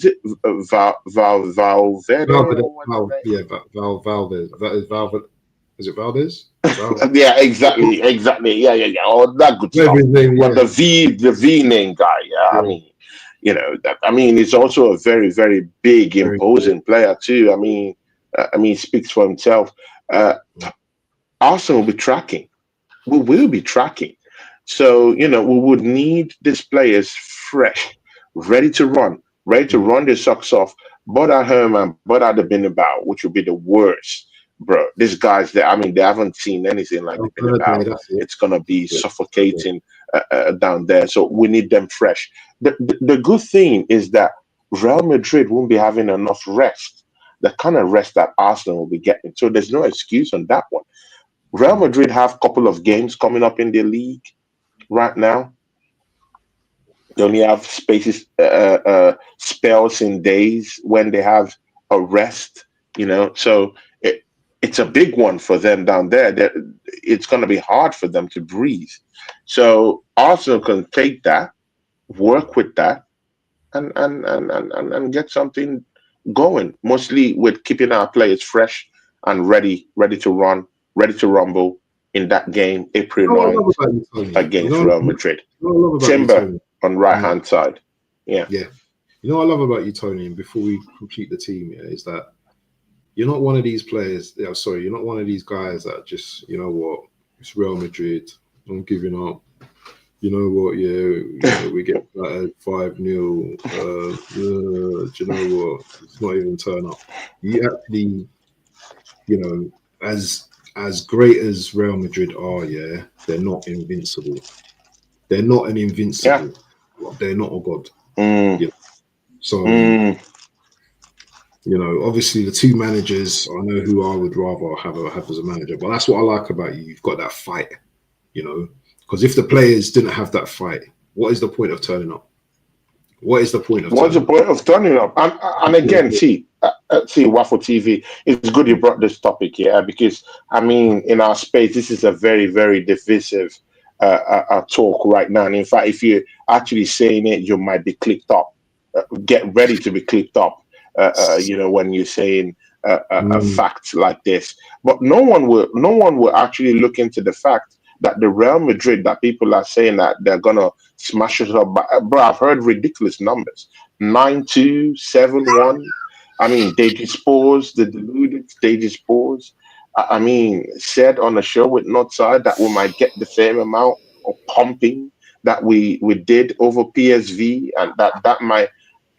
it Valverde? Valverde. That is Valverde. Is it Valdez? Yeah, exactly. Yeah. Oh, that good stuff. But the V name guy. He's also a very, very big, imposing player too. He speaks for himself. Arsenal will be tracking. We will be tracking. So, we would need these players fresh, ready to run their socks off, but at home and but at the Bernabeu, which would be the worst. Bro, these guys, they haven't seen anything like the Bernabeu. It's going to be suffocating down there. So we need them fresh. The good thing is that Real Madrid won't be having enough rest, the kind of rest that Arsenal will be getting. So there's no excuse on that one. Real Madrid have a couple of games coming up in the league right now. They only have spells in days when they have a rest, so it's a big one for them down there. It's going to be hard for them to breathe. So Arsenal can take that, work with that, and get something going, mostly with keeping our players fresh and ready to run, ready to rumble in that game, April 9th against Real Madrid. Timber on right-hand side. Yeah. You know what I love about you, Tony, and before we complete the team, is that you're not one of these players. You're not one of these guys that just, it's Real Madrid, I'm giving up. You know what? We get battered 5-0. Do you know what? It's not even turn up. You actually, as great as Real Madrid are, they're not invincible. They're not an invincible. Yeah. They're not a god. So, obviously the two managers, I know who I would rather have as a manager, but that's what I like about you. You've got that fight, because if the players didn't have that fight, what is the point of turning up? What's the point of turning up? And again, see, Waffle TV, it's good you brought this topic here, because in our space, this is a very, very divisive talk right now. And in fact, if you're actually saying it, you might be clicked up. Get ready to be clicked up. When you're saying a fact like this, but no one will actually look into the fact that the Real Madrid that people are saying that they're gonna smash us up. Bro, I've heard ridiculous numbers: 9-2, 7-1. They dispose the deluded. They dispose. Said on the show with Northside that we might get the same amount of pumping that we did over PSV, and that might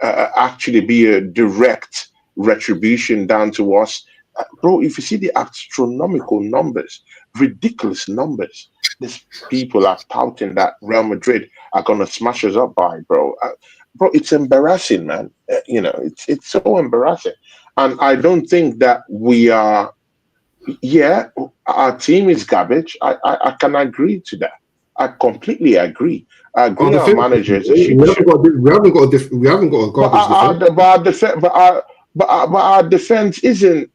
actually be a direct retribution down to us. Bro, if you see the astronomical numbers, ridiculous numbers, these people are touting that Real Madrid are going to smash us up by, bro. Bro, it's embarrassing, man. It's so embarrassing. And I don't think that we are, yeah, our team is garbage. I can agree to that. I completely agree. I Our agree our defense, manager is a we shit show. we haven't got a But garbage defense. but our defense isn't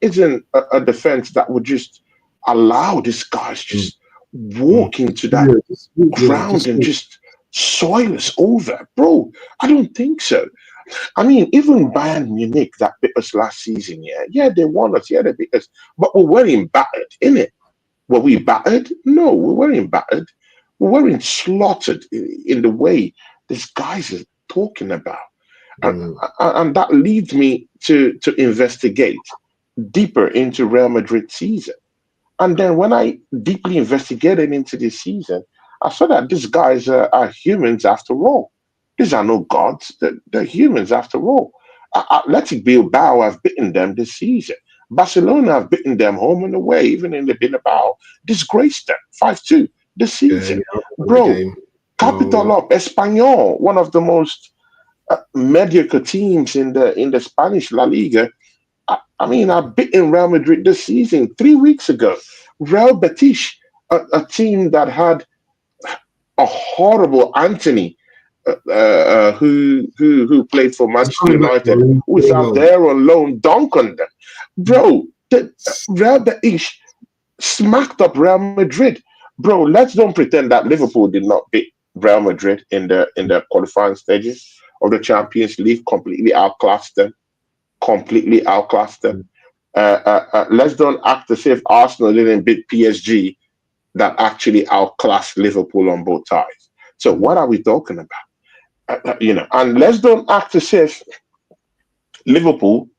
a defense that would just allow these guys Mm, just walk into that yeah, ground just and just soil us over, bro. I don't think so. I mean, even Bayern Munich that beat us last season, yeah, they won us, yeah, they beat us, but we weren't battered, innit? Were we battered? No, we weren't battered. We weren't slaughtered in the way these guys are talking about. And, mm, and that leads me to investigate deeper into Real Madrid season. And then when I deeply investigated into this season, I saw that these guys are humans after all. These are no gods. They're humans after all. Athletic Bilbao have beaten them this season. Barcelona have beaten them home and away, even in the Bilbao. Disgraced them 5-2 this yeah, season. yeah, I remember the Bro, game. capital No, up, Espanyol, one of the most mediocre teams in the Spanish La Liga. I mean, I've beaten Real Madrid this season 3 weeks ago. Real Betis, a team that had a horrible Anthony, who played for he's Manchester coming back United, though. He's who is doing out well. there on loan, dunk on them. Bro, the Real Betis smacked up Real Madrid. Bro, let's don't pretend that Liverpool did not beat Real Madrid in the qualifying stages of the Champions League, completely outclassed them. Let's don't act as if Arsenal didn't beat PSG that actually outclassed Liverpool on both sides. So Mm, what are we talking about? And let's don't act as if Liverpool,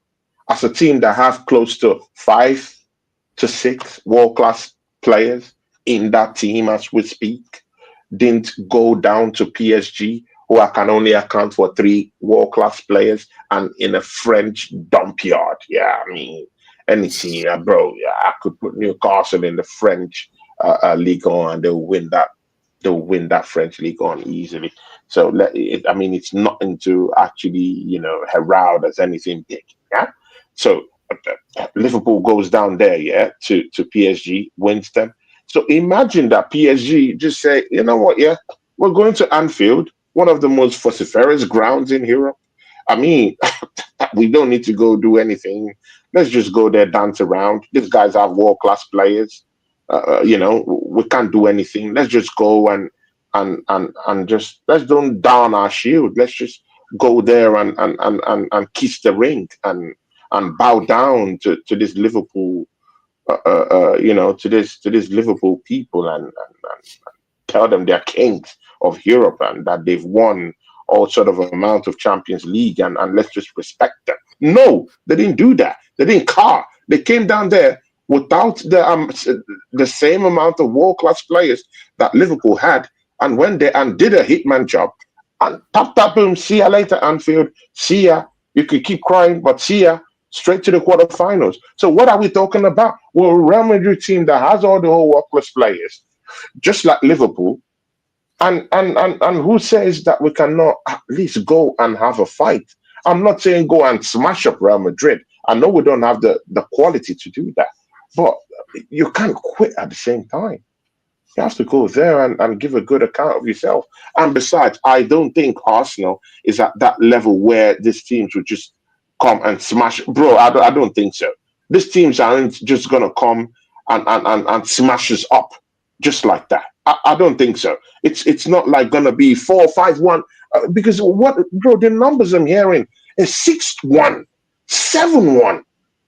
as a team that has close to 5 to 6 world class players in that team as we speak, didn't go down to PSG, who I can only account for 3 world class players, and in a French dump yard. Yeah, I mean, any team, bro. Yeah, I could put Newcastle in the French League on, and they'll win that. They'll win that French league on easily. So I mean, it's nothing to actually herald as anything big. Yeah. So Liverpool goes down there, yeah, to PSG, wins them. So imagine that PSG just say, you know what, yeah, we're going to Anfield, one of the most vociferous grounds in Europe. I mean, we don't need to go do anything. Let's just go there, dance around. These guys have world class players. We can't do anything. Let's just go and just let's don't down our shield. Let's just go there and kiss the ring and bow down to this Liverpool, to this Liverpool people and tell them they're kings of Europe and that they've won all sort of amount of Champions League and let's just respect them. No, they didn't do that. They didn't car. They came down there without the same amount of world class players that Liverpool had, and went there and did a hitman job. And tap boom, see ya later, Anfield. See ya. You could keep crying, but see ya. Straight to the quarterfinals. So what are we talking about? Well, a Real Madrid team that has all the whole world class players, just like Liverpool, and who says that we cannot at least go and have a fight? I'm not saying go and smash up Real Madrid. I know we don't have the quality to do that, but you can't quit at the same time. You have to go there and give a good account of yourself. And besides, I don't think Arsenal is at that level where these teams would just come and smash. Bro, I don't think so. These teams aren't just going to come and smash us up just like that. I don't think so. It's not like going to be 4-5-1. Because what, bro, the numbers I'm hearing is 6-1, 7-1,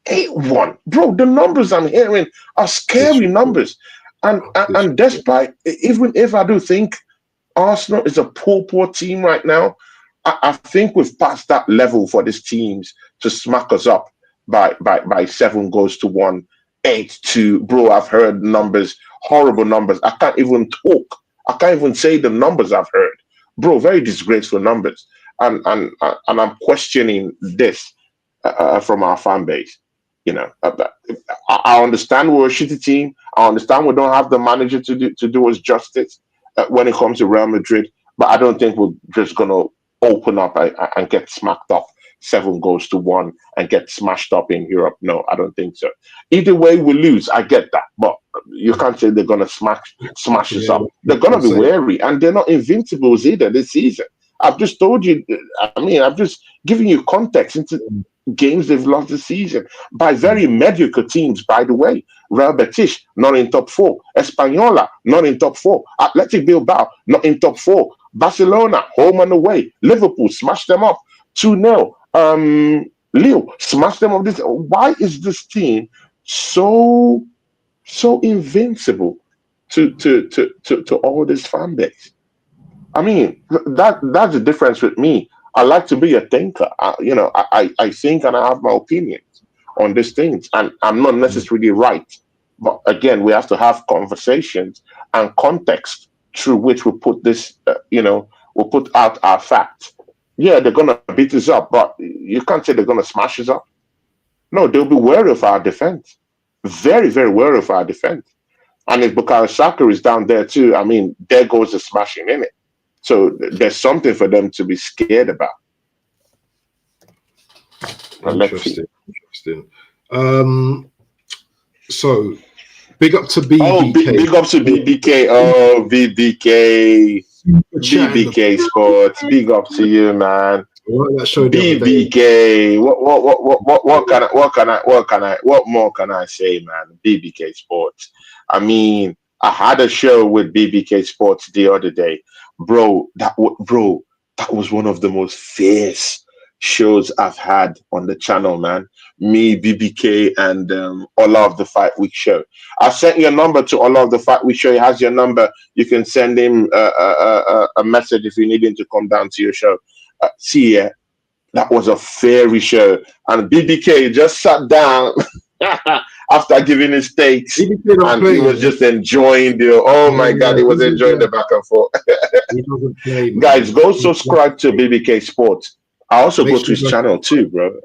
8-1. Bro, the numbers I'm hearing are this scary numbers. And, and this and despite, even if I do think Arsenal is a poor team right now, I think we've passed that level for these teams to smack us up by 7 goals to 1, 8-2. Bro, I've heard numbers, horrible numbers. I can't even talk. I can't even say the numbers I've heard. Bro, very disgraceful numbers. And I'm questioning this. from our fan base. You know, I understand we're a shitty team. I understand we don't have the manager to do us justice when it comes to Real Madrid. But I don't think we're just gonna open up and get smacked up 7-1 and get smashed up in Europe. No, I don't think so. Either way, we lose. I get that, but you can't say they're gonna smash us up. They're gonna be wary, and they're not invincibles either this season. I've just told you. I mean, I've just given you context into games they've lost this season by very mediocre teams, by the way. Real Betis, not in top 4. Española, not in top 4. Athletic Bilbao, not in top 4. Barcelona, home and away. Liverpool, smashed them up 2-0. Lille, smashed them up. Why is this team so invincible to all this fan base? I mean, that's the difference with me. I like to be a thinker. I think and I have my opinions on these things, and I'm not necessarily right. But again, we have to have conversations and context through which we put this. We'll put out our facts. Yeah, they're gonna beat us up, but you can't say they're gonna smash us up. No, they'll be wary of our defense. Very, very wary of our defense. And if Bukayo Saka is down there too, I mean, there goes the smashing in it. So there's something for them to be scared about. Interesting. So big up to BBK. Oh, big up to BBK. Oh, BBK. BBK Sports. Big up to you, man. BBK. What more can I say, man? BBK Sports. I mean, I had a show with BBK Sports the other day. Bro, that was one of the most fierce shows I've had on the channel, man. Me, BBK, and Ola of the Fight Week show. I sent your number to Ola of the Fight Week show. He has your number. You can send him a message if you need him to come down to your show. That was a fairy show. And BBK just sat down after giving his takes, and he was just enjoying he was enjoying the back and forth. He doesn't play, guys, go subscribe to BBK Sports. I also go to his channel too, bro.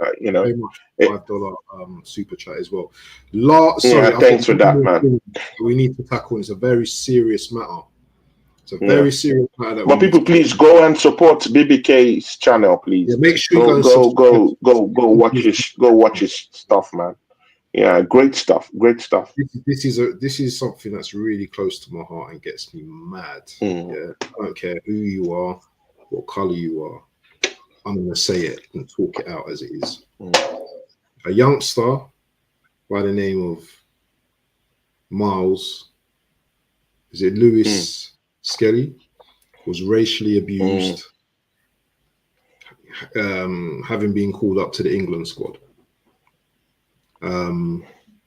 $5 super chat as well. Thanks for that, man. We need to tackle. It's a very serious matter. It's a very serious matter. But people, please go and support BBK's channel, please. Yeah, make sure go watch his stuff, man. Yeah, great stuff. This is something that's really close to my heart and gets me mad. Yeah, I don't care who you are, what color you are. I'm gonna say it and talk it out as it is. A youngster by the name of Miles, is it Lewis Skelly, was racially abused, having been called up to the England squad.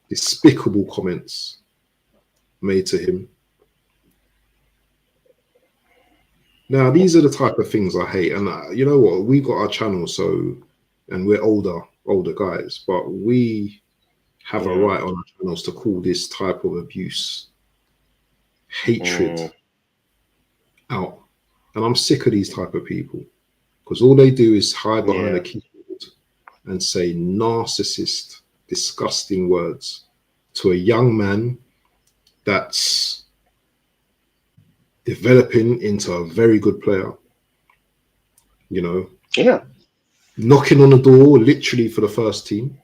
Despicable comments made to him. Now, these are the type of things I hate. And you know what? We got our channel, and we're older guys, but we have a right on our channels to call this type of abuse, hatred out. And I'm sick of these type of people, because all they do is hide behind a keyboard and say narcissist, disgusting words to a young man that's developing into a very good player, knocking on the door literally for the first team,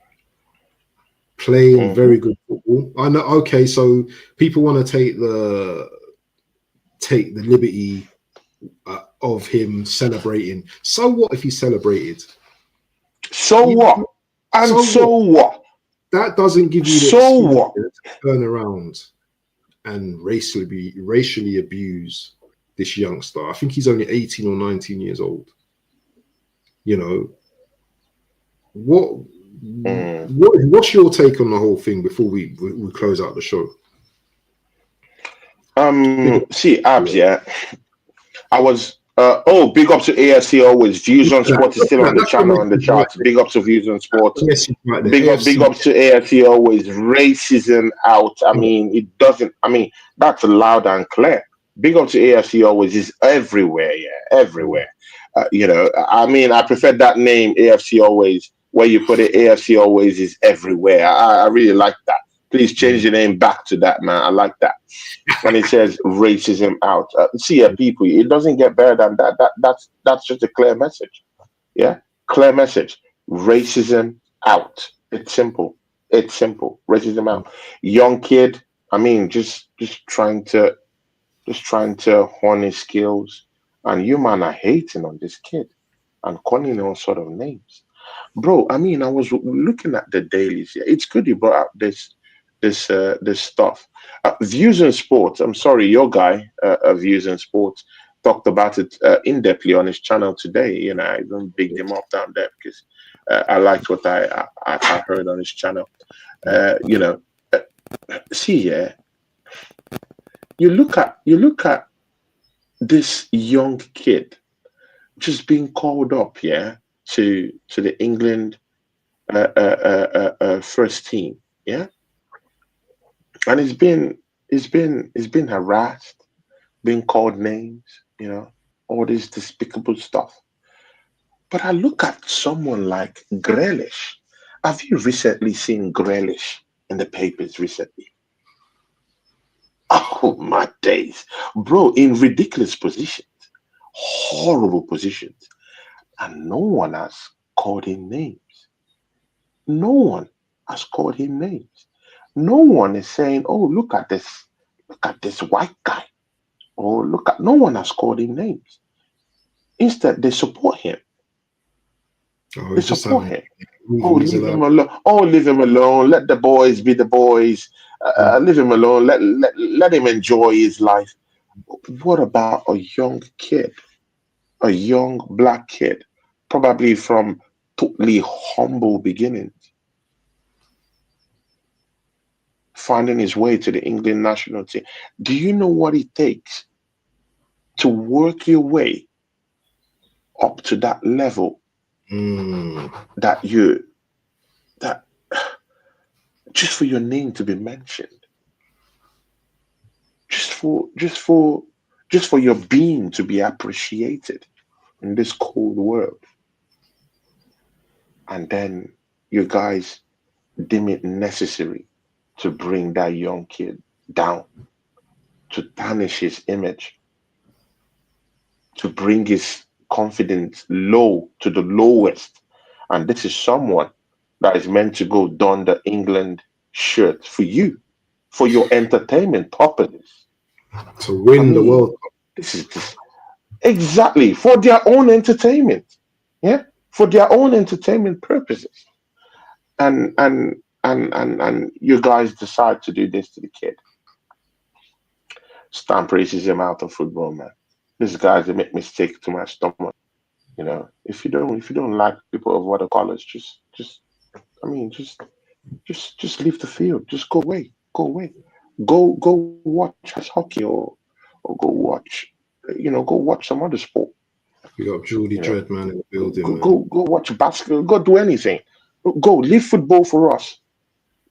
playing very good football. I know, okay, so people want to take the liberty of him celebrating. So what if he celebrated? So what? And so what? That doesn't give you the what? To turn around and racially abuse this youngster. I think he's only 18 or 19 years old. What's your take on the whole thing before we close out the show? Abs, I was big up to AFC always. Views on Sport is still on the channel and the charts. Big up to Views on Sport. Big up to AFC always. Racism out. I mean, it doesn't. I mean, that's loud and clear. Big up to AFC always is everywhere. Yeah, everywhere. I mean, I prefer that name AFC always where you put it, AFC always is everywhere. I really like that. Please change the name back to that, man. I like that. When it says racism out, people, it doesn't get better than that. That's just a clear message. Yeah, clear message. Racism out. It's simple. It's simple. Racism out. Young kid. I mean, just trying to hone his skills, and you man are hating on this kid and calling him all sort of names, bro. I mean, I was looking at the dailies. Yeah, it's good you brought up this stuff. Views in sports. I'm sorry, your guy, Views in sports, talked about it in depthly on his channel today. You know, I even bigged him up down there because I liked what I heard on his channel. You know, see, yeah, you look at this young kid just being called up, yeah, to the England first team, yeah, and he's been harassed, being called names, you know, all this despicable stuff. But I look at someone like Grealish. Have you recently seen Grealish in the papers recently? Oh my days, bro, in ridiculous positions, horrible positions, and no one has called him names. No one has called him names. No one is saying, "Oh, look at this white guy." Oh, look at. No one has called him names. Instead, they support him. Oh, They he's just support having him. Oh, moving. He's leave allowed. him alone. Oh, leave him alone. Let the boys be the boys. Leave him alone. Let him enjoy his life. What about a young kid, a young black kid, probably from totally humble beginnings, finding his way to the England national team? Do you know what it takes to work your way up to that level Mm. that you that just for your name to be mentioned, just for just for just for your being to be appreciated in this cold world, and then you guys deem it necessary to bring that young kid down, to tarnish his image, to bring his confidence low to the lowest. And this is someone that is meant to go don the England shirt for you, for your entertainment purposes. To I win the mean, World Cup. this is this exactly for their own entertainment. Yeah, for their own entertainment purposes. And you guys decide to do this to the kid. Stamp racism out of football, man. These guys, they make mistake to my stomach. You know, if you don't like people of other colors, just I mean, just leave the field. Just go away. Go away. Go watch ice hockey, or go watch, go watch some other sport. We got Geordie You know, Dread man in the go building, man. go go watch basketball. Go do anything. Go leave football for us.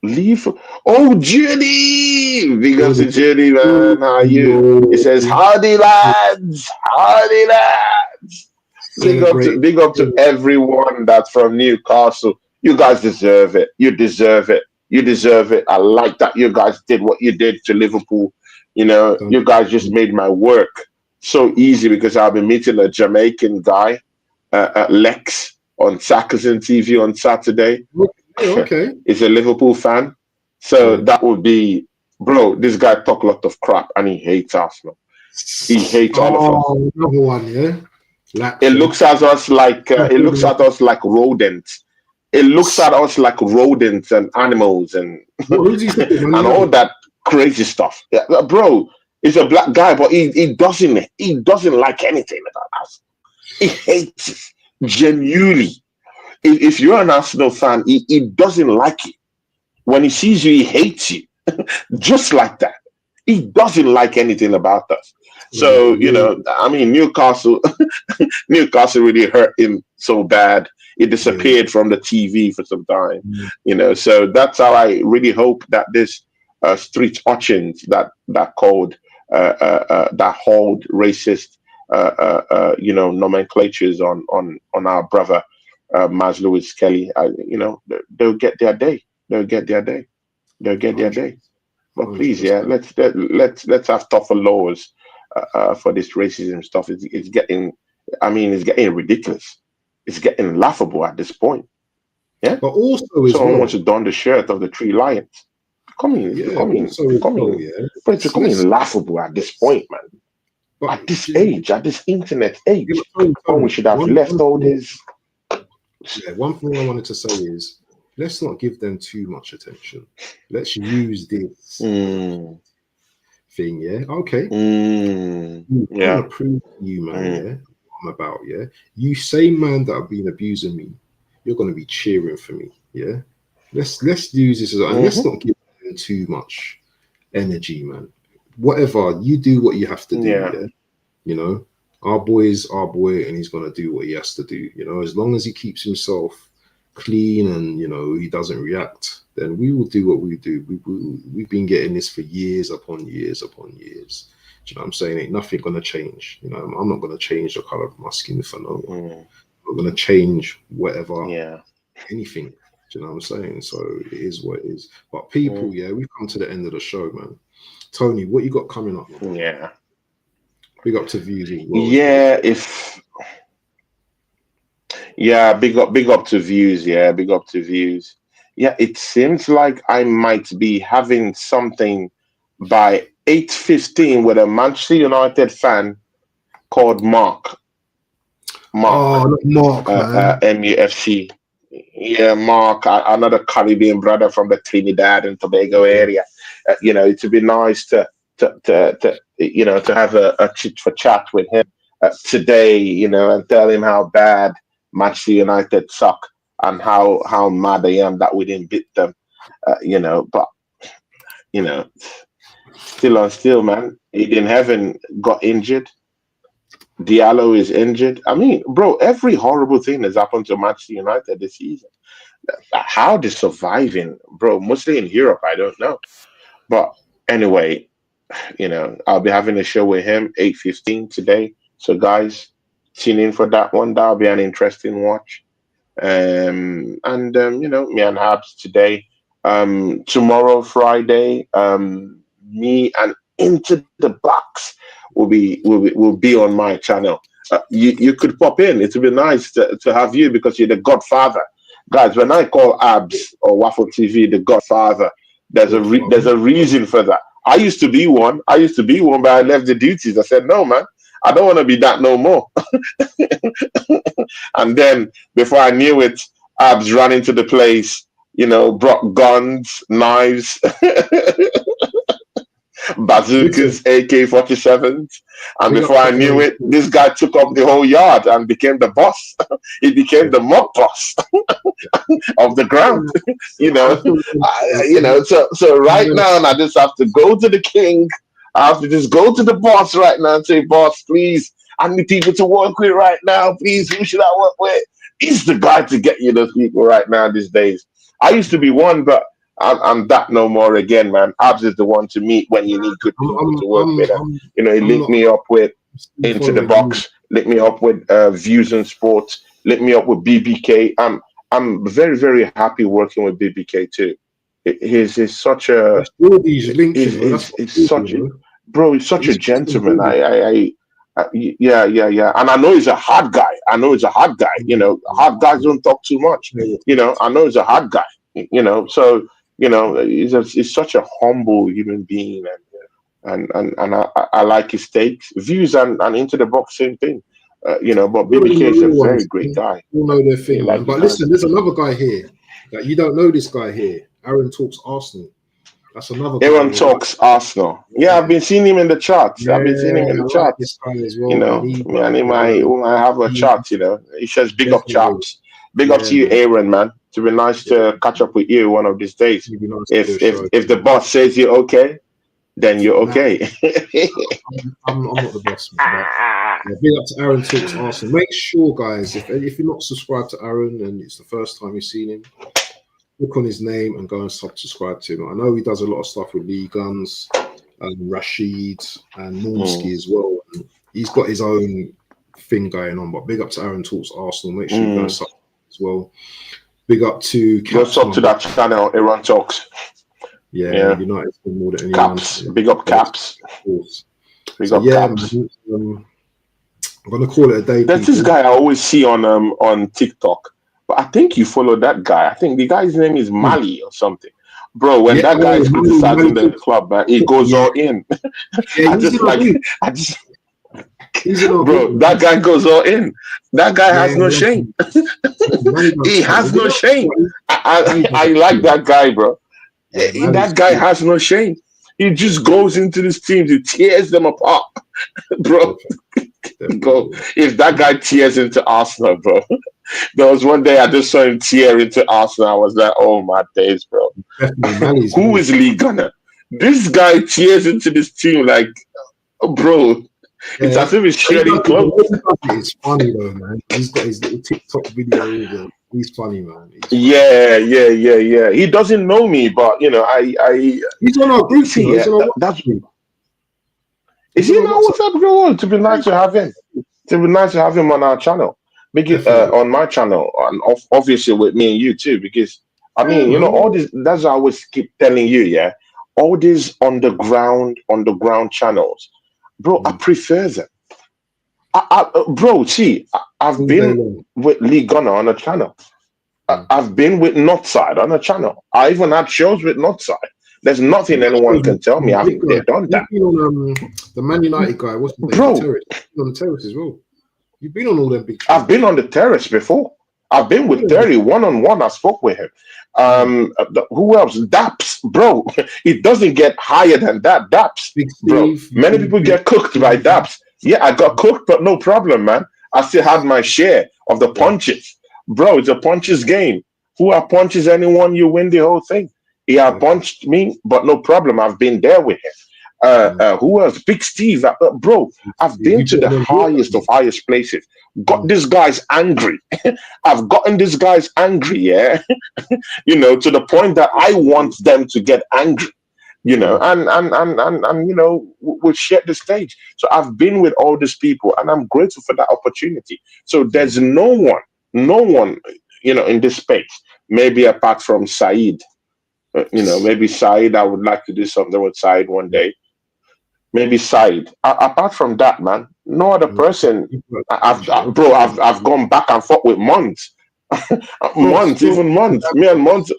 Leave. Oh, Judy! Big up to Geordie Judy, man. How are you? It says, Dread. "Howdy, lads! Howdy, lads!" Celebrate. Big up to everyone that's from Newcastle. You guys deserve it. You deserve it. You deserve it. I like that you guys did what you did to Liverpool. You know, Done. you guys just made my work so easy because I'll be meeting a Jamaican guy, Lex, on Saka's TV on Saturday. Okay, okay. He's a Liverpool fan. So Yeah. that would be, bro, this guy talk a lot of crap and he hates Arsenal. He hates all of us. Oh, another one, yeah. It Lapford. looks at us like it looks at us like rodents. It looks at us like rodents and animals and Who's he saying? Man and all United. that crazy stuff. Yeah, bro, he's a black guy, but he doesn't like anything about us. He hates it genuinely. If you're an Arsenal fan, he doesn't like it. When he sees you, he hates you. Just like that. He doesn't like anything about us. So, Really? I mean, Newcastle really hurt him so bad. He Yeah. disappeared from the TV for some time. Mm. So that's how I really hope that this street urchins that called that hold racist nomenclatures on our brother Maz Lewis Kelly, they'll get their day. They'll get their day. They'll get their 100%. day. But please, 100%. let's have tougher laws for this racism stuff. It's getting, I mean, it's getting ridiculous. It's getting laughable at this point. Yeah. But also as Someone well, wants to don the shirt of the Three Lions. yeah, also as well, yeah. But it's becoming laughable at this point, man. But At this age, at this internet age, when we should have one left all this. Yeah, one thing I wanted to say is let's not give them too much attention. Let's use this thing, yeah. Okay. I'm Yeah. gonna prove to you, man, yeah, what I'm about, yeah. You same man that have been abusing me, you're gonna be cheering for me, yeah. Let's use this and let's not give them too much energy, man. Whatever, you do what you have to do, yeah. You know, our boy is our boy, and he's gonna do what he has to do. You know, as long as he keeps himself clean and he doesn't react, then we will do what we do. We've been getting this for years upon years upon years. Do you know what I'm saying? Ain't nothing gonna change. You know, I'm not gonna change the color of my skin for no one. I'm not gonna change whatever, anything. Do you know what I'm saying? So it is what it is. But people, yeah, we've come to the end of the show, man. Tony, what you got coming up? Man? Yeah. Big up to views as well. Big up to views. Yeah, big up to views. Yeah, it seems like I might be having something by 8:15 with a Manchester United fan called Mark. Mark, man. MUFC. Yeah, Mark, another Caribbean brother from the Trinidad and Tobago area. It would be nice to have a chit for chat with him today, and tell him how bad Manchester United suck and how mad I am that we didn't beat them. But still on still, man. Eden Heaven got injured. Diallo is injured. I mean, bro, every horrible thing has happened to Manchester United this season. How they're surviving, bro, mostly in Europe, I don't know. But anyway, I'll be having a show with him 8:15 today. So guys, tune in for that one. That'll be an interesting watch. Me and Habs today. Tomorrow, Friday, me and Into the Box will be on my channel. You could pop in. It would be nice to have you because you're the godfather. Guys, when I call Abs or Waffle TV the godfather, there's a reason for that. I used to be one, but I left the duties. I said, no, man, I don't want to be that no more. And then before I knew it, Abs ran into the place, brought guns, knives, bazookas, AK-47s. And before I knew it, this guy took up the whole yard and became the boss. He became the mob boss of the ground. So right now, and I just have to go to the king. I have to just go to the boss right now and say, boss, please, I need people to work with right now. Please, who should I work with? He's the guy to get you those people right now these days. I used to be one, but I'm that no more again, man. Abs is the one to meet when you need good people to work with. He linked me up with Into the Box, link me up with Views and Sports, link me up with BBK. I'm very, very happy working with BBK too. He's such a he's such a gentleman. Yeah. And I know he's a hard guy. Hard guys don't talk too much. I know he's a hard guy. So he's such a humble human being, and I like his takes, views, and Into the Box, same thing. But BBK is a very great guy. You know their thing, man. But listen, there's another guy here that you don't know. This guy here, Aaron Talks Arsenal. That's another guy. Aaron Talks Arsenal. Yeah, I've been seeing him in the charts. I've been seeing him in the charts. This guy as well. He might have a chart. He says big up chaps. Big up to you, Aaron, man. To be nice to catch up with you one of these days. If the boss says you're okay, then you're okay. I'm not the boss, man. Big up to Aaron Talks Arsenal. Make sure, guys, if you're not subscribed to Aaron and it's the first time you've seen him, look on his name and go and subscribe to him. I know he does a lot of stuff with Lee Guns and Rashid and Normski as well. And he's got his own thing going on. But big up to Aaron Talks Arsenal. Make sure you go and as well. Big up to Just up to that channel, Aaron Talks. Yeah, United more than anyone. Caps, big up Caps. Big So up yeah, Caps. man, I'm gonna call it a day. There's this guy I always see on TikTok, but I think you follow that guy. I think the guy's name is Mali or something. Bro, when that guy is criticizing the club, man, he goes all in. Yeah, I just bro, that guy goes all in. That guy has no shame. He has no shame. I like that guy, bro. That guy has no shame. He just goes into these teams, he tears them apart, bro. Bro, if that guy tears into Arsenal, bro. There was one day I just saw him tear into Arsenal. I was like, oh my days, bro. Who is Lee Gunner? This guy tears into this team like, bro. It's as if he's shedding clothes. It's funny though, man. He's got his little TikTok video. He's funny, man. Yeah. He doesn't know me, but you know, he's on our group. Is he on our WhatsApp group? To be nice to have him. To be nice to have him on our channel. Because on my channel, and obviously with me and you too. Because I mean, you know, all this. That's what I always keep telling you. Yeah, all these underground channels, bro. I prefer them. Bro, see, I've been with Lee Gunner on a channel. I've been with Northside on a channel. I even had shows with Northside. There's nothing anyone can tell me. They've done that. You've been on the Man United guy. What's the name? Bro, on the terrace as well. You've been on all them big. I've been on the terrace before. I've been with Terry one-on-one. I spoke with him. Who else? Daps, bro. It doesn't get higher than that. Daps, bro. Many people get cooked by Daps. Yeah, I got cooked, but no problem, man. I still had my share of the punches. Bro, it's a punches game. Who punches anyone, you win the whole thing. He punched me, but no problem. I've been there with him. Who else? Big Steve. Bro, I've been to the highest of highest places. Got these guys angry. I've gotten these guys angry, yeah. You know, to the point that I want them to get angry. You know, and you know, we'll share the stage. So I've been with all these people, and I'm grateful for that opportunity. So there's no one, you know, in this space, maybe apart from Saeed. You know, maybe Saeed, I would like to do something with Saeed one day. Maybe Saeed. Apart from that, man, no other person. I've gone back and forth with Mons. Months. Me and Monts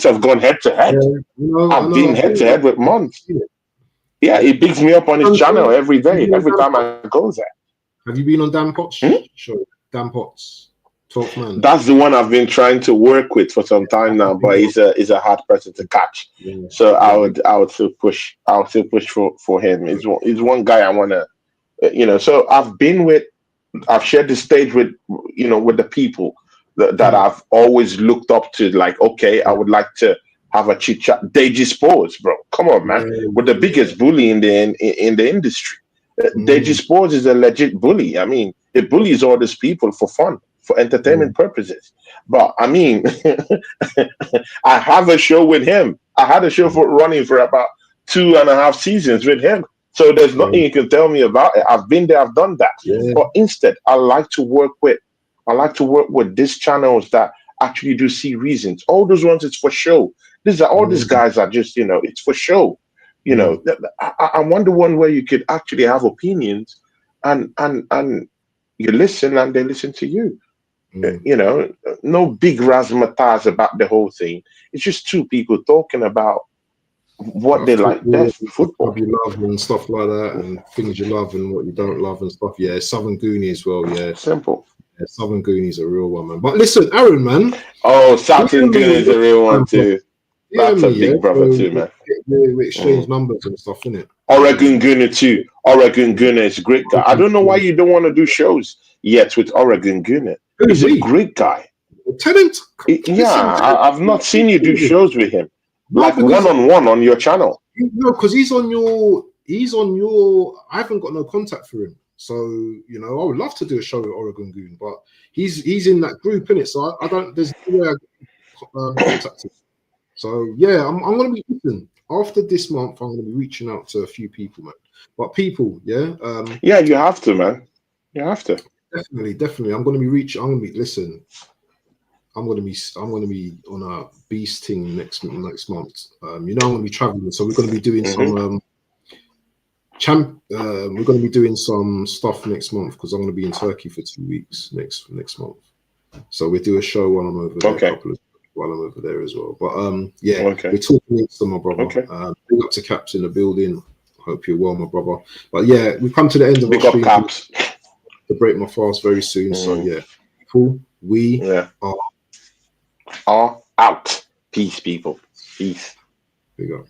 have gone head to head. I've been head to head with Monts. Yeah, he picks me up on his channel every day, every time I go there. Have you been on Dan Potts? Sure, Dan Potts. Man. That's the one I've been trying to work with for some time now, but he's a hard person to catch. So I would still push. I'll still push for him. He's one guy I wanna, you know. So I've shared the stage with, you know, with the people that I've always looked up to. Like, okay, I would like to have a chit chat. Deji Sports, bro. Come on, man. We're the biggest bully in the industry. Deji Sports is a legit bully. I mean, it bullies all these people for fun, for entertainment purposes. But I mean, I have a show with him. I had a show running for about 2.5 seasons with him. So there's nothing you can tell me about it. I've been there, I've done that. But instead, I like to work with these channels that actually do see reasons. All those ones, it's for show. All these guys are just, you know, it's for show. You know, I wonder one where you could actually have opinions and you listen and they listen to you. You know, no big razzmatazz about the whole thing. It's just two people talking about what they like best, football. What you love and stuff like that, and things you love and what you don't love and stuff. Yeah, Southern Goonie as well. Yeah, simple. Yeah, Southern Goonie is a real one, man. But listen, Aaron, man. Oh, Southern Goonie is a real one too. That's a big brother too, man. We exchange numbers and stuff, innit? Oregon Goonie too. Oregon Goonie is a great guy. I don't know why you don't want to do shows yet with Oregon Goonie. He's a great guy. Tenant. I've not seen you do shows with him, like one-on-one on your channel. No, because he's on your. I haven't got no contact for him, so you know I would love to do a show with Oregon Goon, but he's in that group, innit? So I don't. There's no way I contact him. So yeah, I'm gonna be listening. After this month, I'm gonna be reaching out to a few people, man. But people, yeah. Yeah, you have to, man. You have to. definitely. I'm gonna be listen. I'm gonna be on a beast thing next month. I'm gonna be traveling, so we're gonna be doing some we're gonna be doing some stuff next month because I'm gonna be in Turkey for 2 weeks next month. So we do a show while I'm over there, a couple of while I'm over there as well. But we're talking Insta, my brother. Big up to Caps in the building. Hope you're well, my brother. But yeah, we've come to the end of our stream. Caps. To break my fast very soon. So yeah, cool. We are out. Peace, people. Peace. There you go.